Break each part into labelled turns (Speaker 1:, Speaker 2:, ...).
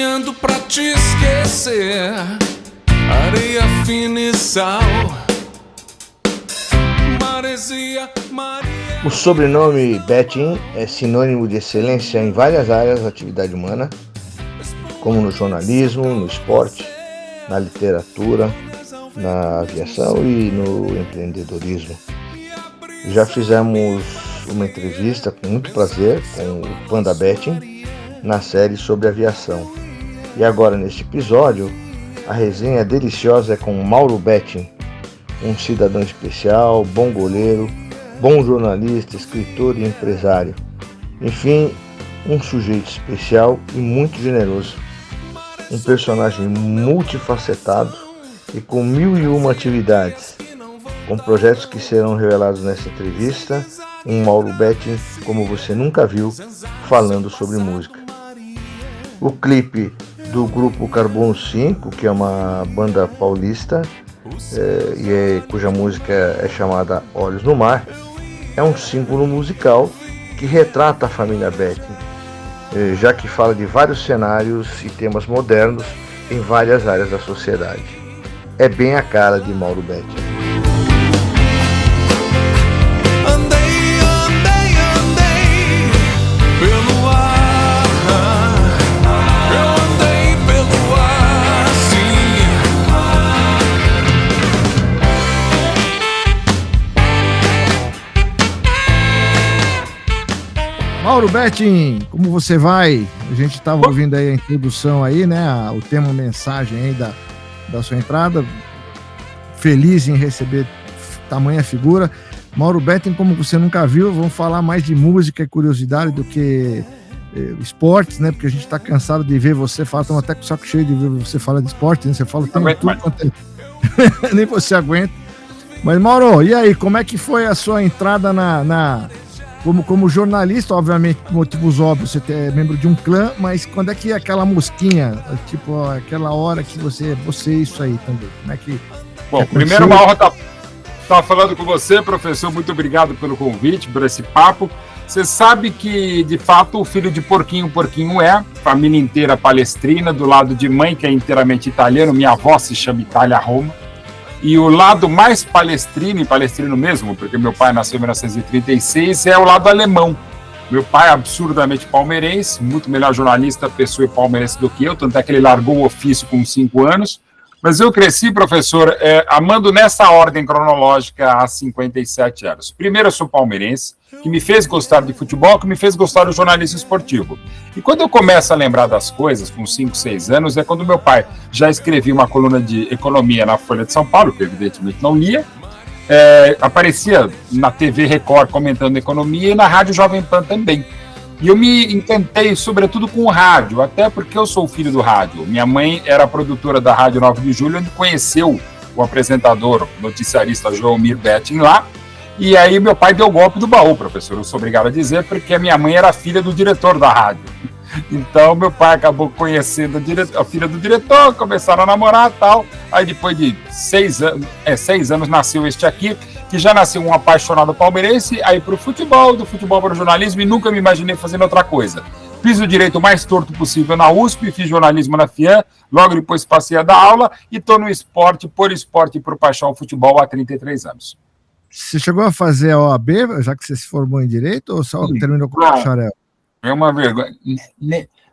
Speaker 1: caminhando pra te esquecer, areia fina e sal, maresia, Maria.
Speaker 2: O sobrenome Betting é sinônimo de excelência em várias áreas da atividade humana, como no jornalismo, no esporte, na literatura, na aviação e no empreendedorismo. Já fizemos uma entrevista com muito prazer com o Panda Betting na série sobre aviação. E agora, neste episódio, a resenha deliciosa é com Mauro Betting, um cidadão especial, bom goleiro, bom jornalista, escritor e empresário. Enfim, um sujeito especial e muito generoso. Um personagem multifacetado e com 1001 atividades, com projetos que serão revelados nessa entrevista, um Mauro Betting como você nunca viu, falando sobre música. O clipe do grupo Carbono 5, que é uma banda paulista, cuja música é chamada Olhos no Mar, é um símbolo musical que retrata a família Betting, já que fala de vários cenários e temas modernos em várias áreas da sociedade. É bem a cara de Mauro Betting.
Speaker 3: Mauro Betting, como você vai? A gente estava ouvindo aí a introdução aí, né? O tema, mensagem aí da sua entrada. Feliz em receber tamanha figura. Mauro Betting, como você nunca viu, vamos falar mais de música e curiosidade do que esportes, né? Porque a gente está cansado de ver você falar, estamos até com o saco cheio de ver você falar de esporte, né? Você fala tudo quanto nem você aguenta. Mas, Mauro, e aí, como é que foi a sua entrada como jornalista? Obviamente, por motivos óbvios, você é membro de um clã, mas quando é que é aquela mosquinha, tipo, aquela hora que você isso aí também? Como é que...
Speaker 4: Bom, primeiro, uma honra estar falando com você, professor. Muito obrigado pelo convite, por esse papo. Você sabe que, de fato, o filho de Porquinho família inteira palestrina, do lado de mãe, que é inteiramente italiano, minha avó se chama Itália Roma. E o lado mais palestrino mesmo, porque meu pai nasceu em 1936, é o lado alemão. Meu pai é absurdamente palmeirense, muito melhor jornalista, pessoa e palmeirense do que eu, tanto é que ele largou o ofício com 5 anos. Mas eu cresci, professor, amando nessa ordem cronológica há 57 anos. Primeiro, eu sou palmeirense, que me fez gostar de futebol, que me fez gostar do jornalismo esportivo. E quando eu começo a lembrar das coisas, com 5, 6 anos, é quando meu pai já escrevia uma coluna de economia na Folha de São Paulo, que evidentemente não lia, aparecia na TV Record comentando economia e na Rádio Jovem Pan também. E eu me encantei, sobretudo, com o rádio, até porque eu sou filho do rádio. Minha mãe era produtora da Rádio 9 de Julho, onde conheceu o apresentador, o noticiarista Joelmir Betting lá. E aí meu pai deu o golpe do baú, professor, eu sou obrigado a dizer, porque a minha mãe era filha do diretor da rádio. Então meu pai acabou conhecendo a filha do diretor, começaram a namorar e tal. Aí depois de 6 anos nasceu este aqui, que já nasceu um apaixonado palmeirense, aí pro futebol, do futebol para o jornalismo, e nunca me imaginei fazendo outra coisa. Fiz o direito mais torto possível na USP, fiz jornalismo na FIAM, logo depois passei a dar aula e estou no esporte, por esporte e por paixão ao futebol há 33 anos.
Speaker 3: Você chegou a fazer a OAB, já que você se formou em Direito, ou só terminou com o bacharel?
Speaker 4: É uma vergonha.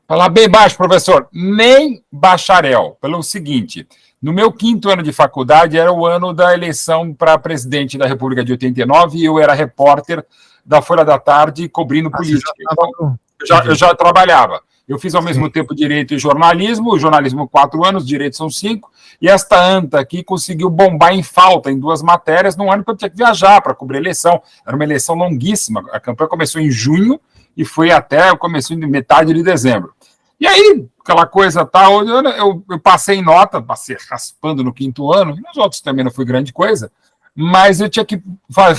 Speaker 4: Falar bem baixo, professor, nem bacharel. Pelo seguinte, no meu 5º ano de faculdade era o ano da eleição para presidente da República de 89 e eu era repórter da Folha da Tarde cobrindo política. Então, eu já trabalhava. Eu fiz ao mesmo tempo Direito e Jornalismo, o jornalismo 4 anos, Direito são 5, e esta anta aqui conseguiu bombar em falta em 2 matérias num ano que eu tinha que viajar para cobrir a eleição. Era uma eleição longuíssima, a campanha começou em junho e foi até o começo de metade de dezembro. E aí, aquela coisa tal, eu passei em nota, passei raspando no 5º ano, e nos outros também não foi grande coisa, mas eu tinha que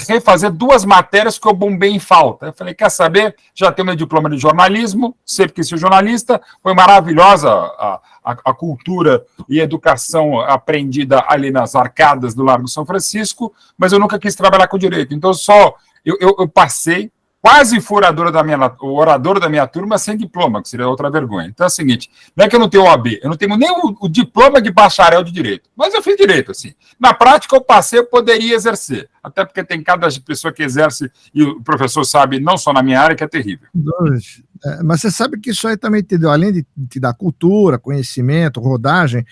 Speaker 4: refazer 2 matérias que eu bombei em falta. Eu falei, quer saber? Já tenho meu diploma de jornalismo, sempre quis ser jornalista, foi maravilhosa a cultura e educação aprendida ali nas arcadas do Largo São Francisco, mas eu nunca quis trabalhar com direito. Então, eu passei, quase fui o orador da minha turma sem diploma, que seria outra vergonha. Então é o seguinte, não é que eu não tenho OAB, eu não tenho nem o diploma de bacharel de Direito, mas eu fiz Direito, assim. Na prática, eu passei, eu poderia exercer, até porque tem cada pessoa que exerce, e o professor sabe, não só na minha área, que é terrível.
Speaker 3: Mas você sabe que isso aí também te deu, além de te dar cultura, conhecimento, rodagem,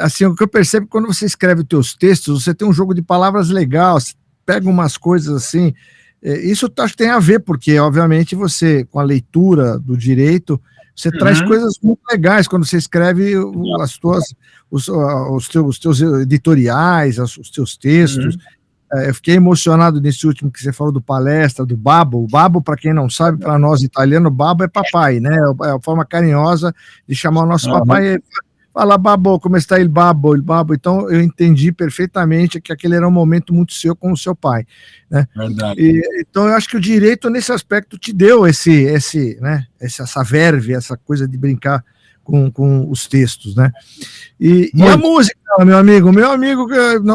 Speaker 3: assim, o que eu percebo quando você escreve os teus textos, você tem um jogo de palavras legal, você pega umas coisas assim. Isso acho que tem a ver, porque, obviamente, você, com a leitura do direito, você traz coisas muito legais quando você escreve os teus editoriais, os teus textos. Eu fiquei emocionado nesse último que você falou do palestra, do Babbo. O Babbo, para quem não sabe, para nós italianos, Babbo é papai, né? É a forma carinhosa de chamar o nosso papai. Fala, Babbo, como está ele, Babbo, ele, Babbo. Então, eu entendi perfeitamente que aquele era um momento muito seu com o seu pai, né?
Speaker 4: Verdade.
Speaker 3: Então, eu acho que o direito, nesse aspecto, te deu essa verve, essa coisa de brincar com os textos, né? E a música, meu amigo,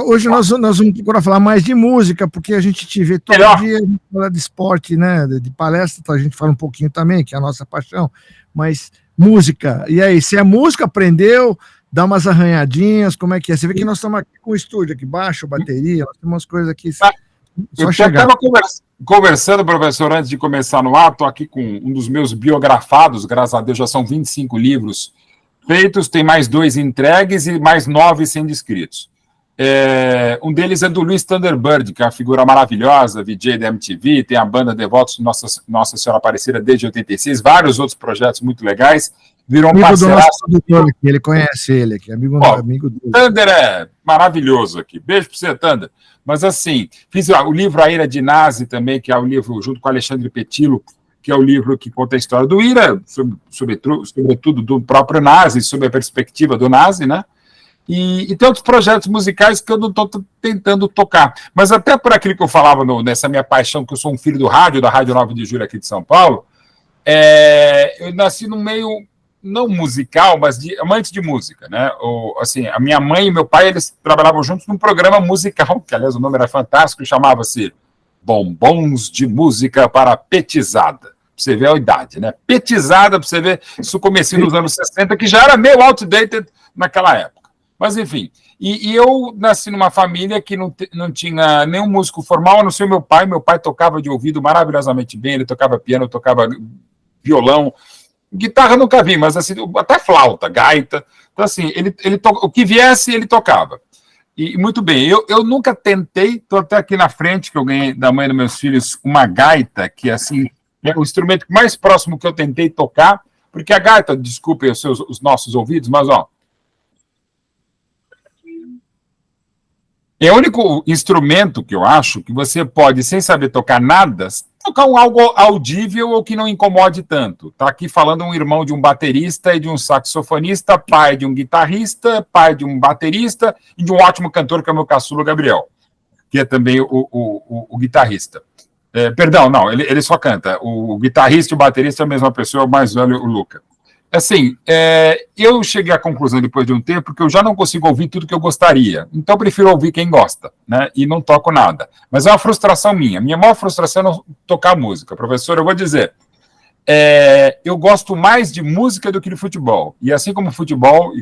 Speaker 3: hoje nós vamos procurar falar mais de música, porque a gente te vê todo dia, a gente fala de esporte, né? De palestra, a gente fala um pouquinho também, que é a nossa paixão, mas música, e aí, se é música, aprendeu, dá umas arranhadinhas, como é que é? Você vê que nós estamos aqui com o estúdio, aqui baixo, bateria, nós temos umas coisas aqui,
Speaker 4: eu estava conversando, professor, antes de começar no ar, estou aqui com um dos meus biografados, graças a Deus, já são 25 livros feitos, tem mais 2 entregues e mais 9 sendo escritos. Um deles é do Luiz Thunderbird, que é uma figura maravilhosa, VJ da MTV, tem a banda Devotos Nossa Senhora Aparecida desde 86, vários outros projetos muito legais. Virou um parceiraço.
Speaker 3: Ele conhece ele aqui, amigo dele.
Speaker 4: Thunder é maravilhoso aqui. Beijo para você, Thunder. Mas assim, fiz o livro A Ira de Nazi também, que é o livro junto com Alexandre Petilo, que é o livro que conta a história do Ira, sobretudo do próprio Nazi, sob a perspectiva do Nazi, né? E tem outros projetos musicais que eu não estou tentando tocar. Mas até por aquilo que eu falava nessa minha paixão, que eu sou um filho do rádio, da Rádio 9 de Julho aqui de São Paulo, eu nasci num meio, não musical, mas amante de música, né? Assim, a minha mãe e meu pai, eles trabalhavam juntos num programa musical, que aliás o nome era fantástico, chamava-se Bombons de Música para Petizada. Pra você ver a idade, né? Petizada, pra você ver isso comecinho nos anos 60, que já era meio outdated naquela época. Mas, enfim, e eu nasci numa família que não tinha nenhum músico formal, a não ser o meu pai. Meu pai tocava de ouvido maravilhosamente bem, ele tocava piano, tocava violão, guitarra nunca vi, mas assim, até flauta, gaita. Então, assim, o que viesse, ele tocava. E muito bem, eu nunca tentei, estou até aqui na frente, que eu ganhei da mãe dos meus filhos uma gaita, que assim, é o instrumento mais próximo que eu tentei tocar, porque a gaita, desculpem os nossos ouvidos, mas ó, é o único instrumento que eu acho que você pode, sem saber tocar nada, tocar algo audível ou que não incomode tanto. Está aqui falando um irmão de um baterista e de um saxofonista, pai de um guitarrista, pai de um baterista e de um ótimo cantor, que é o meu caçula Gabriel, que é também o guitarrista. Perdão, não, ele só canta. O guitarrista e o baterista é a mesma pessoa, o mais velho, o Luca. Assim, eu cheguei à conclusão depois de um tempo que eu já não consigo ouvir tudo que eu gostaria. Então, eu prefiro ouvir quem gosta, né? E não toco nada. Mas é uma frustração minha. Minha maior frustração é não tocar música. Professor, eu vou dizer, eu gosto mais de música do que de futebol. E assim como futebol,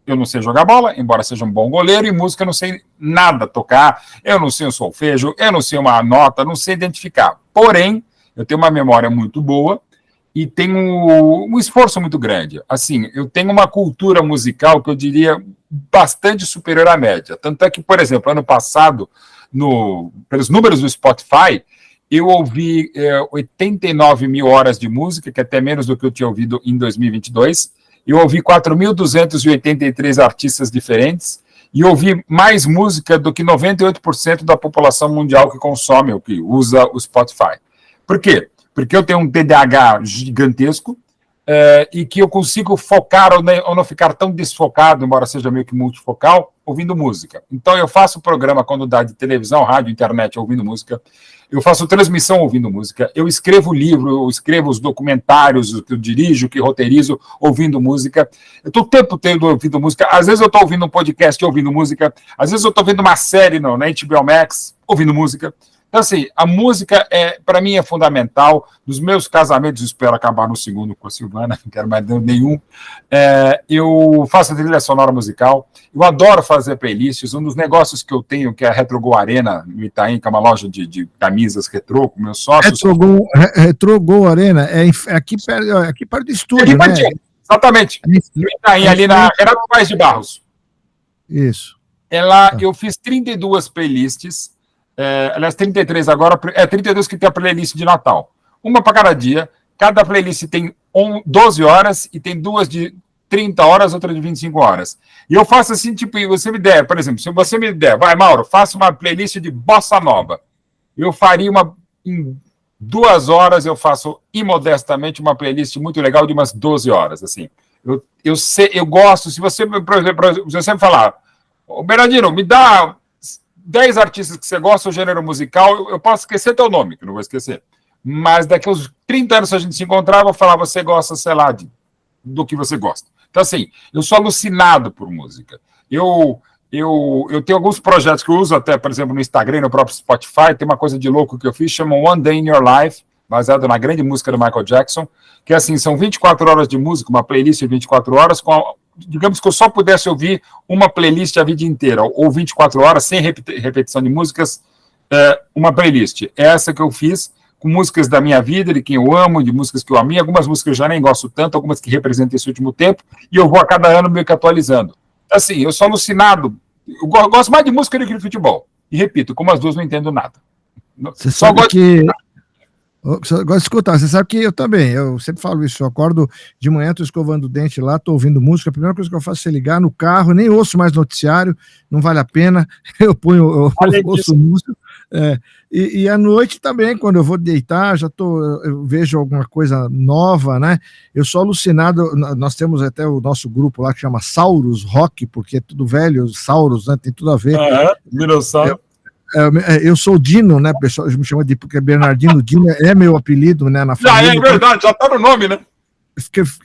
Speaker 4: eu não sei jogar bola, embora seja um bom goleiro, e música eu não sei nada tocar, eu não sei o solfejo, eu não sei uma nota, não sei identificar. Porém, eu tenho uma memória muito boa, e tenho um esforço muito grande. Assim, eu tenho uma cultura musical que eu diria bastante superior à média. Tanto é que, por exemplo, ano passado, pelos números do Spotify, eu ouvi 89 mil horas de música, que é até menos do que eu tinha ouvido em 2022. Eu ouvi 4.283 artistas diferentes e ouvi mais música do que 98% da população mundial que consome ou que usa o Spotify. Por quê? Porque eu tenho um TDAH gigantesco e que eu consigo focar ou não ficar tão desfocado, embora seja meio que multifocal, ouvindo música. Então, eu faço programa quando dá de televisão, rádio, internet, ouvindo música. Eu faço transmissão ouvindo música. Eu escrevo livro, eu escrevo os documentários que eu dirijo, que roteirizo, ouvindo música. Eu estou o tempo todo ouvindo música. Às vezes eu estou ouvindo um podcast ouvindo música. Às vezes eu estou vendo uma série na HBO Max ouvindo música. Então, assim, a música, para mim, é fundamental. Nos meus casamentos, espero acabar no segundo com a Silvana, não quero mais nenhum. Eu faço a trilha sonora musical, eu adoro fazer playlists. Um dos negócios que eu tenho, que é a Retrogol Arena, no Itaim, que é uma loja de camisas retrô, com meus sócios.
Speaker 3: Retrogol Arena, aqui perto do estúdio, né?
Speaker 4: Exatamente. No Itaim, ali na Renato Paes de Barros.
Speaker 3: Isso.
Speaker 4: Eu fiz 32 playlists, aliás, 33 agora, 32 que tem a playlist de Natal. Uma para cada dia, cada playlist tem 12 horas e tem duas de 30 horas, outra de 25 horas. E eu faço assim, tipo, você me der, por exemplo, se você me der, vai, Mauro, faça uma playlist de Bossa Nova. Eu faria em 2 horas, eu faço imodestamente uma playlist muito legal de umas 12 horas, assim. Eu gosto, se você, por exemplo, se você me falar, Bernardino, me dá 10 artistas que você gosta do gênero musical, eu posso esquecer teu nome, que eu não vou esquecer. Mas daqui a uns 30 anos, se a gente se encontrar, eu vou falar, você gosta, sei lá, do que você gosta. Então, assim, eu sou alucinado por música. Eu tenho alguns projetos que eu uso até, por exemplo, no Instagram, no próprio Spotify, tem uma coisa de louco que eu fiz, chama One Day in Your Life, baseado na grande música do Michael Jackson, que assim, são 24 horas de música, uma playlist de 24 horas, digamos que eu só pudesse ouvir uma playlist a vida inteira, ou 24 horas, sem repetição de músicas, uma playlist. Essa que eu fiz, com músicas da minha vida, de quem eu amo, de músicas que eu amei, algumas músicas eu já nem gosto tanto, algumas que representam esse último tempo, e eu vou a cada ano meio que atualizando. Assim, eu sou alucinado, eu gosto mais de música do que de futebol. E repito, como as duas não entendo nada.
Speaker 3: Você só gosto que... Gosto de escutar, você sabe que eu também, eu sempre falo isso, eu acordo de manhã, estou escovando o dente lá, estou ouvindo música, a primeira coisa que eu faço é ligar no carro, nem ouço mais noticiário, não vale a pena, eu ouço música, e à noite também, quando eu vou deitar, eu vejo alguma coisa nova, né, eu sou alucinado, nós temos até o nosso grupo lá que chama Saurus Rock, porque é tudo velho, Saurus, né, tem tudo a ver.
Speaker 4: Dinossauro.
Speaker 3: Eu sou Dino, né? O pessoal me chama porque Bernardino Dino é meu apelido, né? Na família.
Speaker 4: É verdade, já tá no nome, né?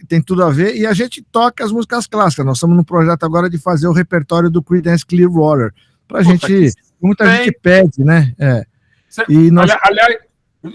Speaker 3: Tem tudo a ver, e a gente toca as músicas clássicas. Nós estamos num projeto agora de fazer o repertório do Creedence Clearwater. Muita gente pede, né?
Speaker 4: Aliás,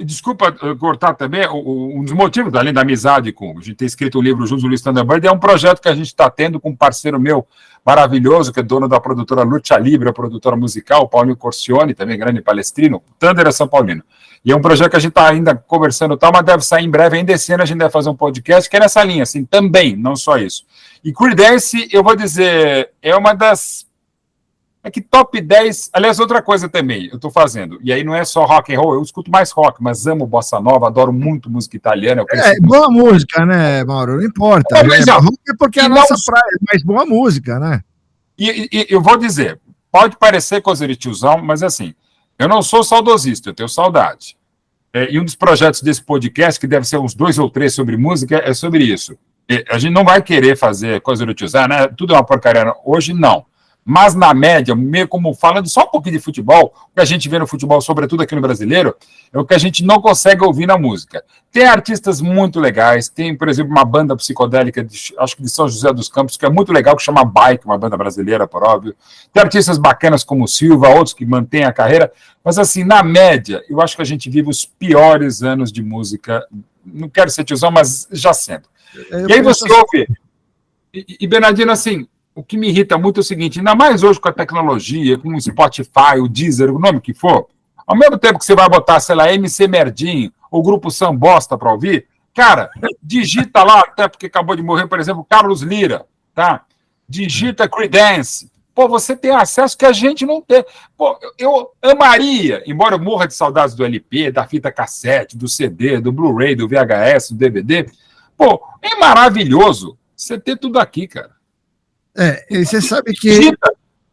Speaker 4: desculpa cortar também, um dos motivos, além da amizade, a gente ter escrito um livro juntos, o Luiz Thunderbird, é um projeto que a gente está tendo com um parceiro meu maravilhoso, que é dono da produtora Lucha Libre, a produtora musical, Paulinho Corcione, também grande palestrino, o Thunder é São Paulino. E é um projeto que a gente está ainda conversando, mas deve sair em breve, ainda esse ano a gente deve fazer um podcast, que é nessa linha, assim, também, não só isso. E Creedence, eu vou dizer, é uma das... É que top 10, aliás, outra coisa também, eu estou fazendo, e aí não é só rock and roll, eu escuto mais rock, mas amo bossa nova, adoro muito música italiana.
Speaker 3: Boa música, né, Mauro? Não importa. Rock é porque é a nossa praia, mas boa música, né?
Speaker 4: E eu vou dizer, pode parecer coisa de tiozão, mas assim, eu não sou saudosista, eu tenho saudade. E um dos projetos desse podcast, que deve ser uns 2 ou 3 sobre música, é sobre isso. A gente não vai querer fazer coisa de tiozão, né? Tudo é uma porcaria. Hoje, não. Mas, na média, meio como falando só um pouquinho de futebol, o que a gente vê no futebol, sobretudo aqui no brasileiro, é o que a gente não consegue ouvir na música. Tem artistas muito legais, tem, por exemplo, uma banda psicodélica, acho que de São José dos Campos, que é muito legal, que chama Bike, uma banda brasileira, por óbvio. Tem artistas bacanas como o Silva, outros que mantêm a carreira, mas, assim, na média, eu acho que a gente vive os piores anos de música, não quero ser tiozão, mas já sendo. E aí você ouve, e Bernardino, assim... O que me irrita muito é o seguinte, ainda mais hoje com a tecnologia, com o Spotify, o Deezer, o nome que for, ao mesmo tempo que você vai botar, sei lá, MC Merdinho ou Grupo Sambosta para ouvir, cara, digita lá, até porque acabou de morrer, por exemplo, Carlos Lira, tá? Digita Creedence. Pô, você tem acesso que a gente não tem. Pô, eu amaria, embora eu morra de saudades do LP, da fita cassete, do CD, do Blu-ray, do VHS, do DVD, pô, é maravilhoso você ter tudo aqui, cara.
Speaker 3: E você sabe que...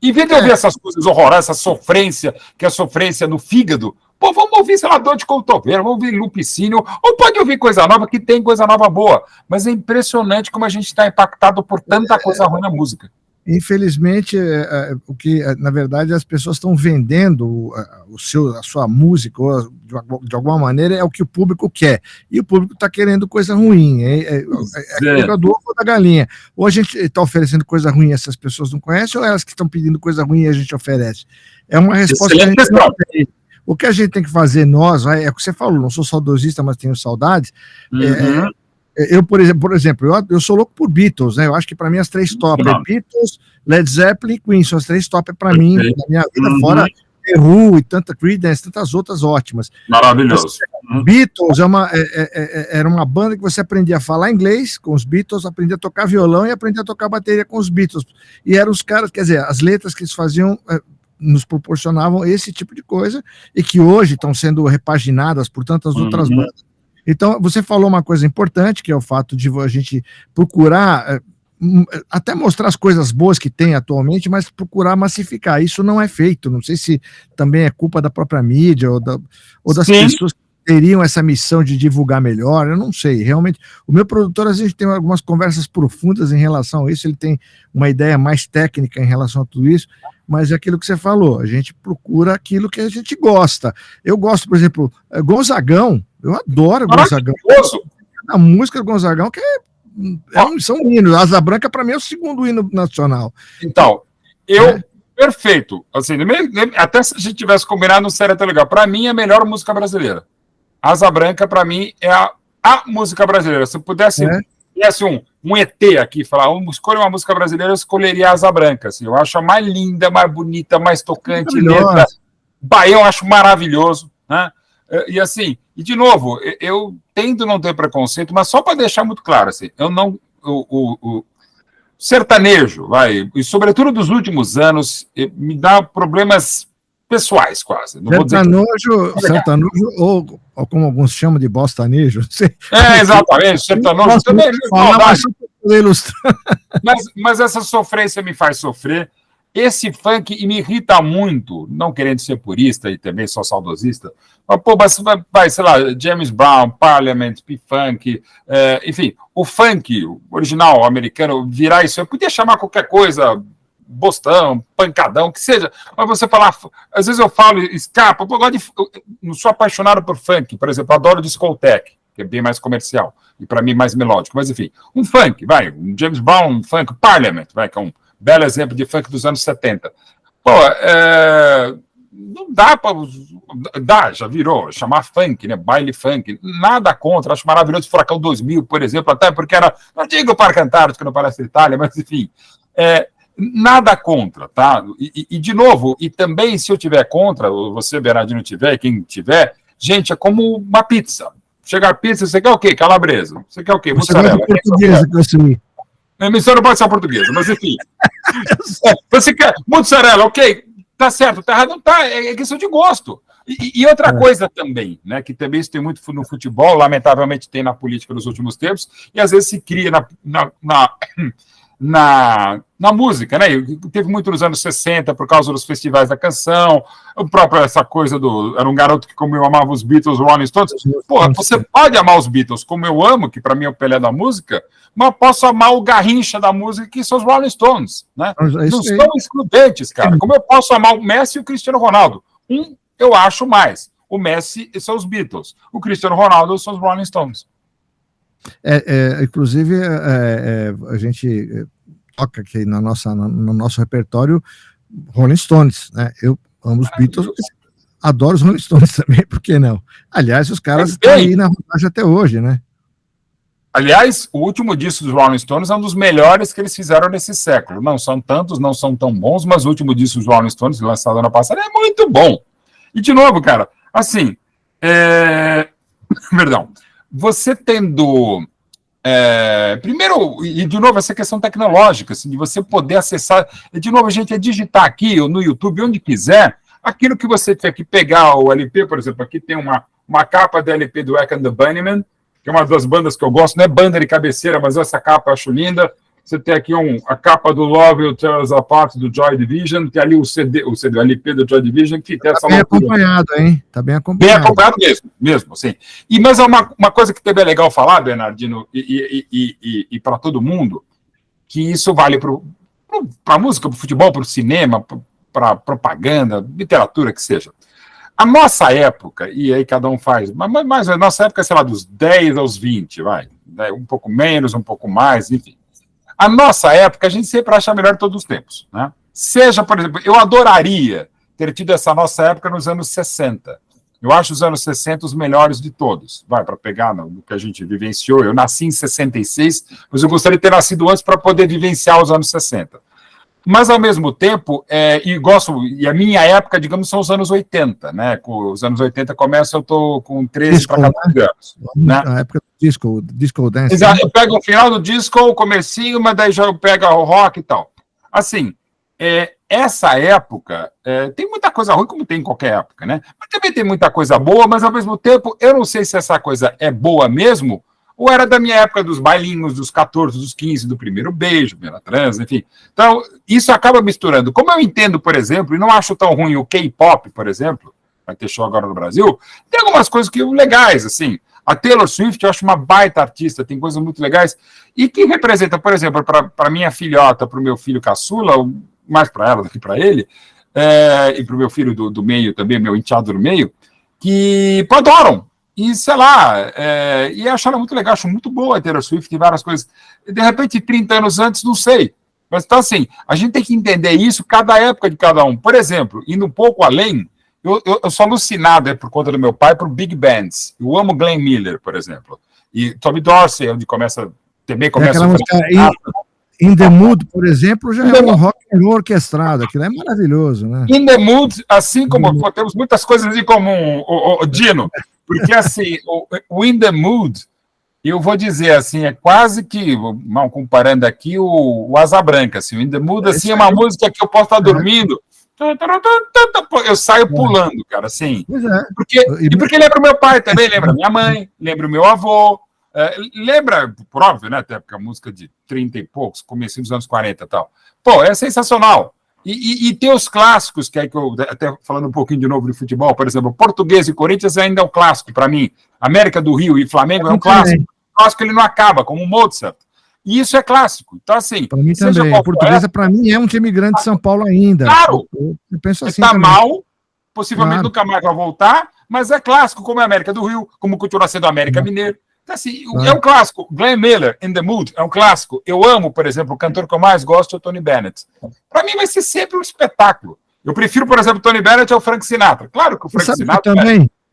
Speaker 4: Em vez de ouvir essas coisas horrorosas, essa sofrência, que é a sofrência no fígado, pô, vamos ouvir, sei lá, dor de cotovelo, vamos ouvir Lupicínio, ou pode ouvir coisa nova, que tem coisa nova boa. Mas é impressionante como a gente está impactado por tanta coisa ruim na música.
Speaker 3: Infelizmente, o que, na verdade, as pessoas estão vendendo a sua música, ou de alguma maneira, é o que o público quer. E o público está querendo coisa ruim. É a do ovo ou da galinha. Ou a gente está oferecendo coisa ruim e essas pessoas não conhecem, ou elas que estão pedindo coisa ruim e a gente oferece. É uma resposta que a gente não tem. O que a gente tem que fazer, nós, é o que você falou, não sou saudosista, mas tenho saudades. Eu, por exemplo, eu sou louco por Beatles, né? Eu acho que para mim as três top é Beatles, Led Zeppelin e Queen, são as três top para mim, na minha vida, fora The Who e tanta Creedence, tantas outras ótimas.
Speaker 4: Maravilhoso.
Speaker 3: Beatles era uma banda que você aprendia a falar inglês com os Beatles, aprendia a tocar violão e aprendia a tocar bateria com os Beatles. E eram os caras, quer dizer, as letras que eles faziam nos proporcionavam esse tipo de coisa e que hoje estão sendo repaginadas por tantas outras bandas. Então, você falou uma coisa importante, que é o fato de a gente procurar até mostrar as coisas boas que tem atualmente, mas procurar massificar. Isso não é feito. Não sei se também é culpa da própria mídia ou das pessoas que teriam essa missão de divulgar melhor. Eu não sei. Realmente, o meu produtor, às vezes, tem algumas conversas profundas em relação a isso. Ele tem uma ideia mais técnica em relação a tudo isso, mas é aquilo que você falou. A gente procura aquilo que a gente gosta. Eu gosto, por exemplo, Gonzagão. Eu adoro Gonzagão. A música do Gonzagão, que são hinos. Asa Branca, para mim, é o segundo hino nacional.
Speaker 4: Então, perfeito. Assim, até se a gente tivesse combinado, não seria tão legal. Para mim, é a melhor música brasileira. Asa Branca, para mim, é a música brasileira. Se pudesse um ET aqui, falar, escolha uma música brasileira, eu escolheria Asa Branca. Assim, eu acho a mais linda, mais bonita, mais tocante. Letra. Baião, eu acho maravilhoso, né? E assim, e de novo, eu tento não ter preconceito, mas só para deixar muito claro, assim, eu não. O sertanejo, e sobretudo dos últimos anos, me dá problemas pessoais, quase. Não
Speaker 3: sertanojo ou como alguns chamam de bostanejo.
Speaker 4: Exatamente, sertanojo também. Mas essa sofrência me faz sofrer. Esse funk me irrita muito, não querendo ser purista e também sou saudosista, mas vai, sei lá, James Brown, Parliament, P-Funk, enfim, o funk o original americano virar isso, eu podia chamar qualquer coisa, bostão, pancadão, que seja, mas você falar, às vezes eu falo, escapa, não sou apaixonado por funk, por exemplo, adoro discoteque, que é bem mais comercial, e para mim mais melódico, mas enfim, um funk, um James Brown, um funk, Parliament, que é um belo exemplo de funk dos anos 70. Não dá para... já virou, chamar funk, né? Baile funk. Nada contra, acho maravilhoso Furacão 2000, por exemplo, até porque era... Não digo Parque Antártico, não parece Itália, mas enfim... nada contra, tá? E de novo, e também se eu tiver contra, ou você, Bernardino, tiver, quem tiver, gente, é como uma pizza. Chegar pizza, você quer o quê? Calabresa. Você quer o quê? Mussarela.
Speaker 3: Portuguesa que eu assumi.
Speaker 4: A emissão não pode ser portuguesa, mas enfim. Você quer mussarela, ok, tá certo, tá errado, não tá, é questão de gosto. E outra coisa também, né, que também isso tem muito no futebol, lamentavelmente tem na política nos últimos tempos, e às vezes se cria na música, né? Teve muito nos anos 60 por causa dos festivais da canção, o próprio essa coisa era um garoto que como eu amava os Beatles, Rolling Stones. Porra, você pode amar os Beatles como eu amo, que para mim é o Pelé da música, mas posso amar o Garrincha da música, que são os Rolling Stones, né? Não são excludentes, cara. Como eu posso amar o Messi e o Cristiano Ronaldo? Eu acho mais. O Messi são os Beatles, o Cristiano Ronaldo são os Rolling Stones.
Speaker 3: Inclusive, a gente toca aqui no nosso repertório Rolling Stones, né? Eu amo os Beatles, adoro os Rolling Stones também, por que não? Aliás, os caras estão aí na rodagem até hoje, né?
Speaker 4: Aliás, o último disco dos Rolling Stones é um dos melhores que eles fizeram nesse século. Não são tantos, não são tão bons, mas o último disco dos Rolling Stones, lançado ano passado, é muito bom. E, de novo, cara, assim, perdão, você tendo... primeiro, e de novo, essa questão tecnológica, assim, de você poder acessar, de novo, a gente digitar aqui, ou no YouTube, onde quiser, aquilo que você tem que pegar o LP, por exemplo, aqui tem uma capa do LP do Eck and the Bunnymen, que é uma das bandas que eu gosto, não é banda de cabeceira, mas essa capa eu acho linda. Você tem aqui a capa do Love Will Tear Us Apart, do Joy Division, tem ali o LP do Joy Division, que tem essa...
Speaker 3: Tá bem acompanhado, hein? Tá bem acompanhado.
Speaker 4: Bem acompanhado mesmo, assim. Mas é uma coisa que também é legal falar, Bernardino, e para todo mundo, que isso vale para a música, para o futebol, para o cinema, para propaganda, literatura, que seja. A nossa época, e aí cada um faz, mas a nossa época, sei lá, dos 10 aos 20, um pouco menos, um pouco mais, enfim. A nossa época, a gente sempre acha melhor de todos os tempos, né? Seja, por exemplo, eu adoraria ter tido essa nossa época nos anos 60. Eu acho os anos 60 os melhores de todos. Vai, para pegar no que a gente vivenciou. Eu nasci em 66, mas eu gostaria de ter nascido antes para poder vivenciar os anos 60. Mas, ao mesmo tempo, e a minha época, digamos, são os anos 80, né? Com os anos 80 começa, eu estou com 13 para 14 anos. Né?
Speaker 3: Na época do disco dance.
Speaker 4: Exato, eu pego o final do disco, o comecinho, mas daí já eu pego o rock e tal. Assim, essa época, tem muita coisa ruim, como tem em qualquer época, né? Mas também tem muita coisa boa, mas, ao mesmo tempo, eu não sei se essa coisa é boa mesmo, ou era da minha época dos bailinhos, dos 14, dos 15, do primeiro beijo, pela trans, enfim. Então, isso acaba misturando. Como eu entendo, por exemplo, e não acho tão ruim o K-pop, por exemplo, vai ter show agora no Brasil, tem algumas coisas que legais, assim. A Taylor Swift, eu acho uma baita artista, tem coisas muito legais, e que representa, por exemplo, para minha filhota, para o meu filho caçula, mais para ela do que para ele, e para o meu filho do meio também, meu enteado do meio, que adoram. E, sei lá, e acho ela muito legal, acho muito boa a Taylor Swift e várias coisas. De repente, 30 anos antes, não sei. Mas, então, assim, a gente tem que entender isso, cada época de cada um. Por exemplo, indo um pouco além, eu sou alucinado, por conta do meu pai, por big bands. Eu amo Glenn Miller, por exemplo. E Tommy Dorsey, onde também começa
Speaker 3: a música In the Mood, por exemplo, já é um rock and roll orquestrado. Aquilo é maravilhoso, né?
Speaker 4: In the Mood, assim como temos muitas coisas em comum, o Dino. Porque, assim, o In the Mood, eu vou dizer assim, é quase que, mal comparando aqui, o Asa Branca. Assim, o In the Mood, assim, é uma música que eu posso estar dormindo, eu saio pulando, cara, assim. Porque lembra o meu pai também, lembra minha mãe, lembra o meu avô, lembra, por óbvio, né, até porque a música de 30 e poucos, comecinho dos anos 40 e tal. Pô, é sensacional. E tem os clássicos, que eu até falando um pouquinho de novo de futebol, por exemplo, Português e Corinthians ainda é um clássico para mim. América do Rio e Flamengo é um clássico. O clássico ele não acaba, como o Mozart. E isso é clássico. Então, assim.
Speaker 3: Para mim também. A Portuguesa, para mim, é um time grande de São Paulo ainda.
Speaker 4: Claro.
Speaker 3: Eu penso assim.
Speaker 4: Está mal, possivelmente nunca mais vai voltar, mas é clássico, como é a América do Rio, como continua sendo a América Mineiro. Então, assim, é um clássico. Glenn Miller, In the Mood, é um clássico. Eu amo, por exemplo, o cantor que eu mais gosto é o Tony Bennett. Para mim vai ser sempre um espetáculo. Eu prefiro, por exemplo, o Tony Bennett ao Frank Sinatra. Claro que o Frank Sinatra...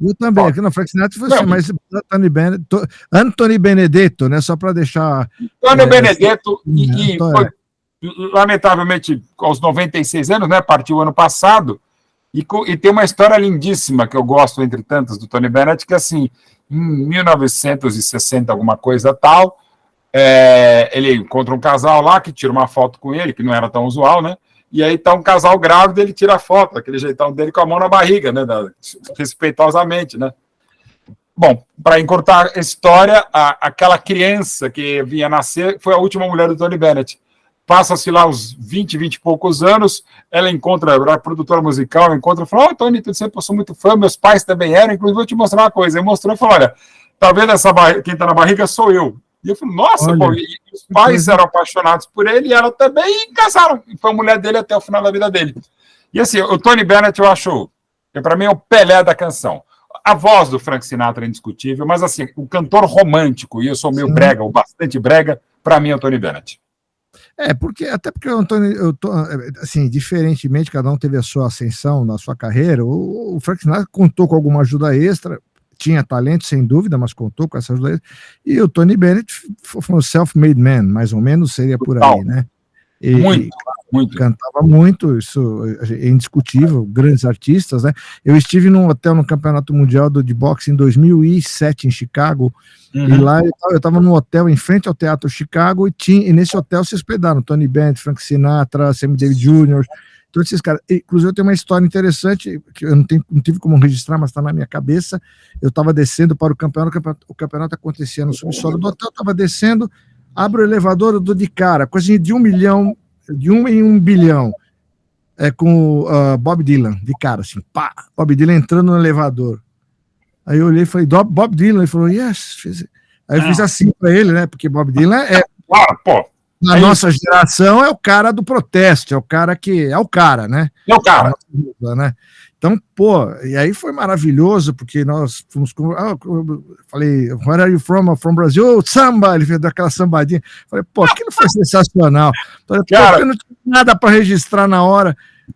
Speaker 3: Eu também. Aqui no Frank Sinatra foi assim, mas Tony Bennett... Anthony Benedetto, né? Só para deixar...
Speaker 4: Tony Benedetto, foi, lamentavelmente, aos 96 anos, né? Partiu ano passado. E tem uma história lindíssima que eu gosto, entre tantas, do Tony Bennett, que assim... Em 1960, alguma coisa tal, ele encontra um casal lá que tira uma foto com ele, que não era tão usual, né? E aí tá um casal grávido, ele tira a foto, aquele jeitão dele com a mão na barriga, né? Respeitosamente, né? Bom, para encurtar a história, aquela criança que vinha nascer foi a última mulher do Tony Bennett. Passa-se lá uns 20 e poucos anos, ela encontra, a produtora musical, encontra e fala, Tony, eu sempre sou muito fã, meus pais também eram, inclusive vou te mostrar uma coisa. Ele mostrou e falou, olha, tá vendo essa barriga, quem tá na barriga sou eu. E eu falei, nossa, pô, e os pais eram apaixonados por ele, e ela também, e casaram. E foi a mulher dele até o final da vida dele. E assim, o Tony Bennett, eu acho, para mim é o Pelé da canção. A voz do Frank Sinatra é indiscutível, mas assim, o cantor romântico, e eu sou meio brega, ou bastante brega, para mim é o Tony Bennett.
Speaker 3: Até porque o Antônio, assim, diferentemente, cada um teve a sua ascensão na sua carreira, o Frank Sinatra contou com alguma ajuda extra, tinha talento, sem dúvida, mas contou com essa ajuda extra, e o Tony Bennett foi um self-made man, mais ou menos, seria por aí, né? Muito. Cantava muito, isso é indiscutível, grandes artistas, né? Eu estive num hotel no Campeonato Mundial de Boxe em 2007, em Chicago, e lá eu estava num hotel em frente ao Teatro Chicago, e nesse hotel se hospedaram Tony Bennett, Frank Sinatra, Sammy Davis Jr., todos esses caras. Inclusive, eu tenho uma história interessante, que eu não tive como registrar, mas está na minha cabeça. Eu estava descendo para o campeonato acontecia no subsolo do hotel, eu estava descendo, abro o elevador, eu dou de cara, coisinha de 1 milhão, de 1 em 1 bilhão, com Bob Dylan, de cara, assim, pá, Bob Dylan entrando no elevador. Aí eu olhei e falei, Bob Dylan, ele falou, yes. Aí eu fiz assim para ele, né, porque Bob Dylan na nossa geração é o cara do protesto, é o cara que, é o cara, né?
Speaker 4: É o cara.
Speaker 3: Né? Então, pô, e aí foi maravilhoso, porque nós fomos falei, where are you from? From Brazil? Samba! Ele fez aquela sambadinha. Falei, pô, aquilo foi sensacional. Falei, pô, eu não tinha nada para registrar na hora.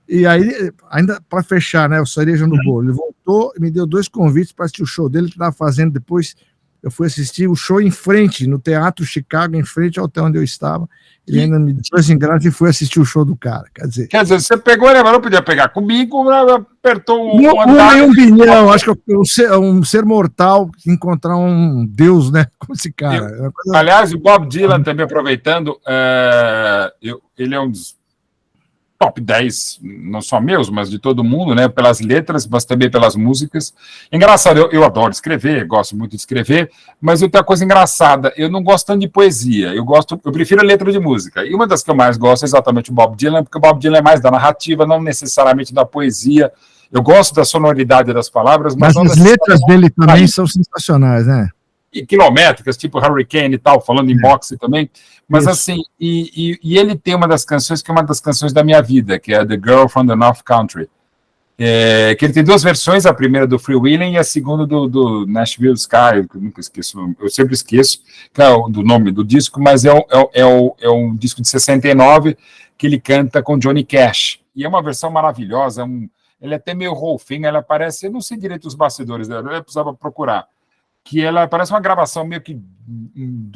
Speaker 3: E aí, ainda para fechar, né, o cereja no bolo, ele voltou e me deu 2 convites para assistir o show dele, que estava fazendo depois. Eu fui assistir o show em frente, no Teatro Chicago, em frente ao hotel onde eu estava. Ele ainda me deu 2 ingressos e fui assistir o show do cara. Quer dizer,
Speaker 4: você pegou, né, mas não podia pegar comigo, apertou
Speaker 3: um andar... 1 bilhão, acho que um ser mortal encontrar um deus, né, com esse cara.
Speaker 4: Aliás, o Bob Dylan, também aproveitando, ele é um dos top 10, não só meus, mas de todo mundo, né? Pelas letras, mas também pelas músicas. Engraçado, eu adoro escrever, gosto muito de escrever, mas eu tenho uma coisa engraçada, eu não gosto tanto de poesia, eu prefiro a letra de música. E uma das que eu mais gosto é exatamente o Bob Dylan, porque o Bob Dylan é mais da narrativa, não necessariamente da poesia. Eu gosto da sonoridade das palavras, mas
Speaker 3: as letras dele também são sensacionais, né?
Speaker 4: E quilométricas, tipo Hurricane e tal, falando em boxe também, mas isso. Assim, e ele tem uma das canções que é uma das canções da minha vida, que é The Girl from the North Country, que ele tem 2 versões, a primeira do Free Willing e a segunda do Nashville Sky, que eu nunca esqueço, eu sempre esqueço, que é do nome do disco, mas é um disco de 69 que ele canta com Johnny Cash, e é uma versão maravilhosa, ele é até meio rolfinho, ela parece, eu não sei direito os bastidores dela, eu precisava procurar, que ela parece uma gravação meio que em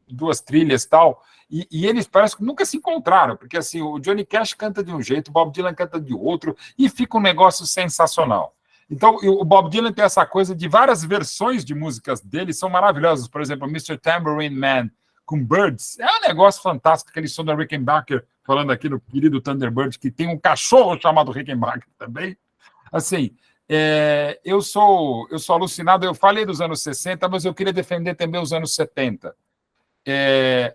Speaker 4: duas trilhas e tal, e eles parecem que nunca se encontraram, porque assim, o Johnny Cash canta de um jeito, o Bob Dylan canta de outro, e fica um negócio sensacional. Então, o Bob Dylan tem essa coisa de várias versões de músicas dele, são maravilhosas, por exemplo, Mr. Tambourine Man com Birds, é um negócio fantástico, aquele som da Rickenbacker, falando aqui no querido Thunderbird, que tem um cachorro chamado Rickenbacker também, assim... eu sou alucinado, eu falei dos anos 60, mas eu queria defender também os anos 70.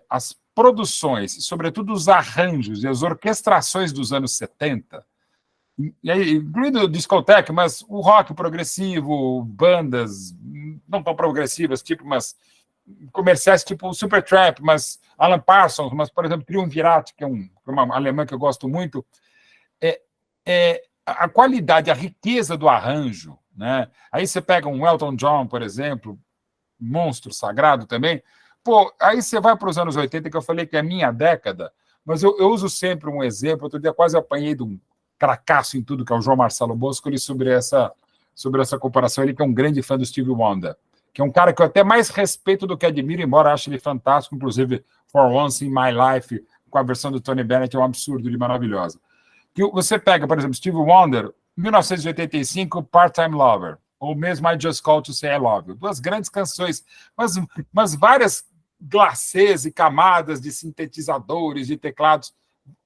Speaker 4: As produções, sobretudo os arranjos e as orquestrações dos anos 70, incluindo o discoteca, mas o rock progressivo, bandas não tão progressivas, tipo, mas comerciais tipo Supertramp, mas Alan Parsons, mas, por exemplo, Triumvirat, que é uma alemã que eu gosto muito, a qualidade, a riqueza do arranjo, né? Aí você pega um Elton John, por exemplo, monstro sagrado também. Pô, aí você vai para os anos 80, que eu falei que é a minha década, mas eu uso sempre um exemplo. Outro dia quase apanhei de um cracaço em tudo, que é o João Marcelo Bosco, sobre essa comparação. Ele que é um grande fã do Stevie Wonder, que é um cara que eu até mais respeito do que admiro, embora ache ele fantástico, inclusive For Once in My Life, com a versão do Tony Bennett, é um absurdo de maravilhosa. Que você pega, por exemplo, Stevie Wonder, 1985, Part-Time Lover, ou mesmo I Just Called to Say I Love You. 2 grandes canções, mas várias glacês e camadas de sintetizadores, de teclados.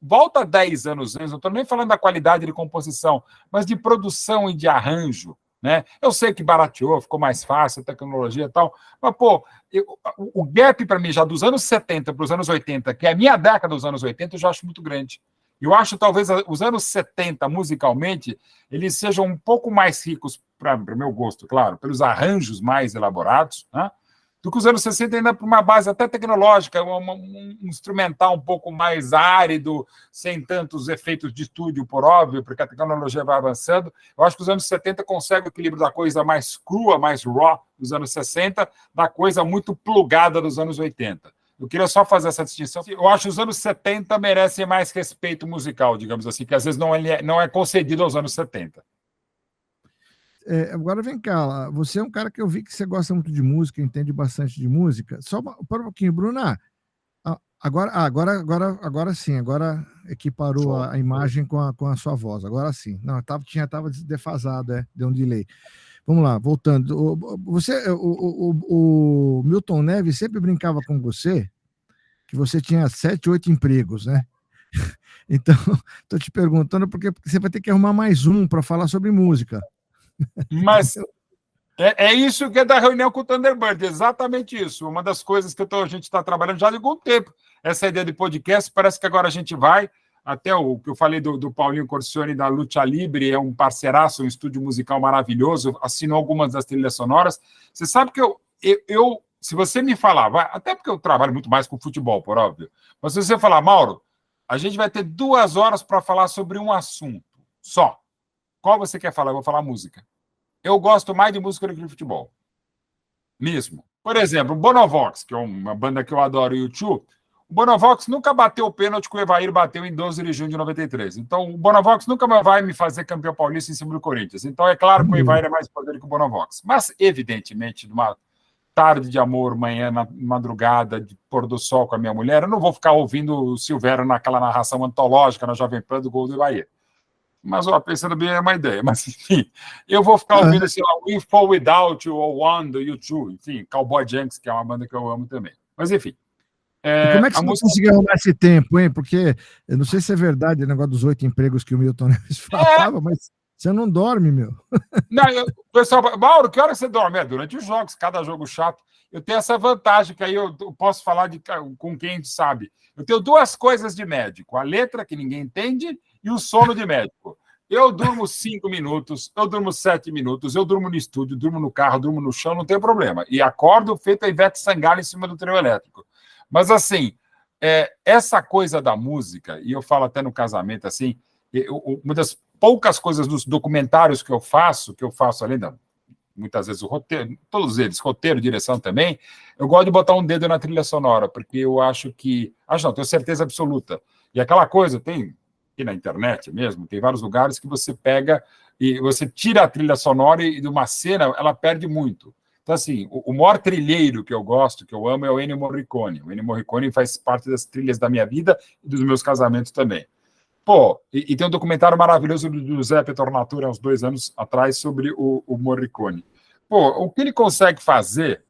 Speaker 4: Volta 10 anos, não estou nem falando da qualidade de composição, mas de produção e de arranjo, né? Eu sei que barateou, ficou mais fácil, a tecnologia e tal, mas, pô, o gap para mim já dos anos 70 para os anos 80, que é a minha década dos anos 80, eu já acho muito grande. Eu acho, talvez, os anos 70, musicalmente, eles sejam um pouco mais ricos, para o meu gosto, claro, pelos arranjos mais elaborados, né, do que os anos 60, ainda por uma base até tecnológica, um instrumental um pouco mais árido, sem tantos efeitos de estúdio, por óbvio, porque a tecnologia vai avançando. Eu acho que os anos 70 conseguem o equilíbrio da coisa mais crua, mais raw dos anos 60, da coisa muito plugada dos anos 80. Eu queria só fazer essa distinção. Eu acho que os anos 70 merecem mais respeito musical, digamos assim, que às vezes não é concedido aos anos 70.
Speaker 3: Agora vem cá, você é um cara que eu vi que você gosta muito de música, entende bastante de música. Só para um pouquinho, Bruna. Agora sim, agora equiparou a imagem com a sua voz. Agora sim. Não, estava defasado, deu um delay. Vamos lá, voltando. O Milton Neves sempre brincava com você que você tinha 7, 8 empregos, né? Então, estou te perguntando porque você vai ter que arrumar mais um para falar sobre música.
Speaker 4: Mas é isso que é da reunião com o Thunderbird, exatamente isso. Uma das coisas que a gente está trabalhando já há algum tempo. Essa ideia de podcast, parece que agora a gente vai. Até o que eu falei do Paulinho Corcione da Lucha Libre, é um parceiraço, um estúdio musical maravilhoso, assinou algumas das trilhas sonoras. Você sabe que eu se você me falar, até porque eu trabalho muito mais com futebol, por óbvio, mas se você falar, Mauro, a gente vai ter 2 horas para falar sobre um assunto só. Qual você quer falar? Eu vou falar música. Eu gosto mais de música do que de futebol. Mesmo. Por exemplo, Bonovox, que é uma banda que eu adoro, o U2, O Bonovox nunca bateu o pênalti que o Evair bateu em 12 de junho de 93. Então, o Bonovox nunca vai me fazer campeão paulista em cima do Corinthians. Então, é claro que o Evair é mais poder que o Bonovox. Mas, evidentemente, numa tarde de amor, manhã, na madrugada, de pôr do sol com a minha mulher, eu não vou ficar ouvindo o Silvério naquela narração antológica na Jovem Pan do gol do Evair. Mas, pensando bem, é uma ideia. Mas, enfim, eu vou ficar ouvindo, sei lá, We Fall Without You, ou One, do U2, enfim, Cowboy Junks, que é uma banda que eu amo também. Mas, enfim.
Speaker 3: E como é que você conseguiu arrumar esse tempo, hein? Porque eu não sei se é verdade o negócio dos 8 empregos que o Milton Neves falava, mas você não dorme, meu.
Speaker 4: Não, pessoal, Mauro, que hora você dorme? Durante os jogos, cada jogo chato. Eu tenho essa vantagem, que aí eu posso falar com quem sabe. Eu tenho 2 coisas de médico: a letra, que ninguém entende, e o sono de médico. Eu durmo 5 minutos, eu durmo 7 minutos, eu durmo no estúdio, durmo no carro, durmo no chão, não tem problema. E acordo feito a Ivete Sangalo em cima do trio elétrico. Mas, assim, essa coisa da música, e eu falo até no casamento, assim, uma das poucas coisas dos documentários que eu faço além da, muitas vezes, o roteiro, todos eles, roteiro, direção também, eu gosto de botar um dedo na trilha sonora, porque eu acho não, tenho certeza absoluta. E aquela coisa, tem aqui na internet mesmo, tem vários lugares que você pega e você tira a trilha sonora e de uma cena, ela perde muito. Então, assim, o maior trilheiro que eu gosto, que eu amo, é o Ennio Morricone. O Ennio Morricone faz parte das trilhas da minha vida e dos meus casamentos também. Pô, e tem um documentário maravilhoso do Giuseppe Tornatore, há uns 2 anos atrás, sobre o Morricone. Pô, o que ele consegue fazer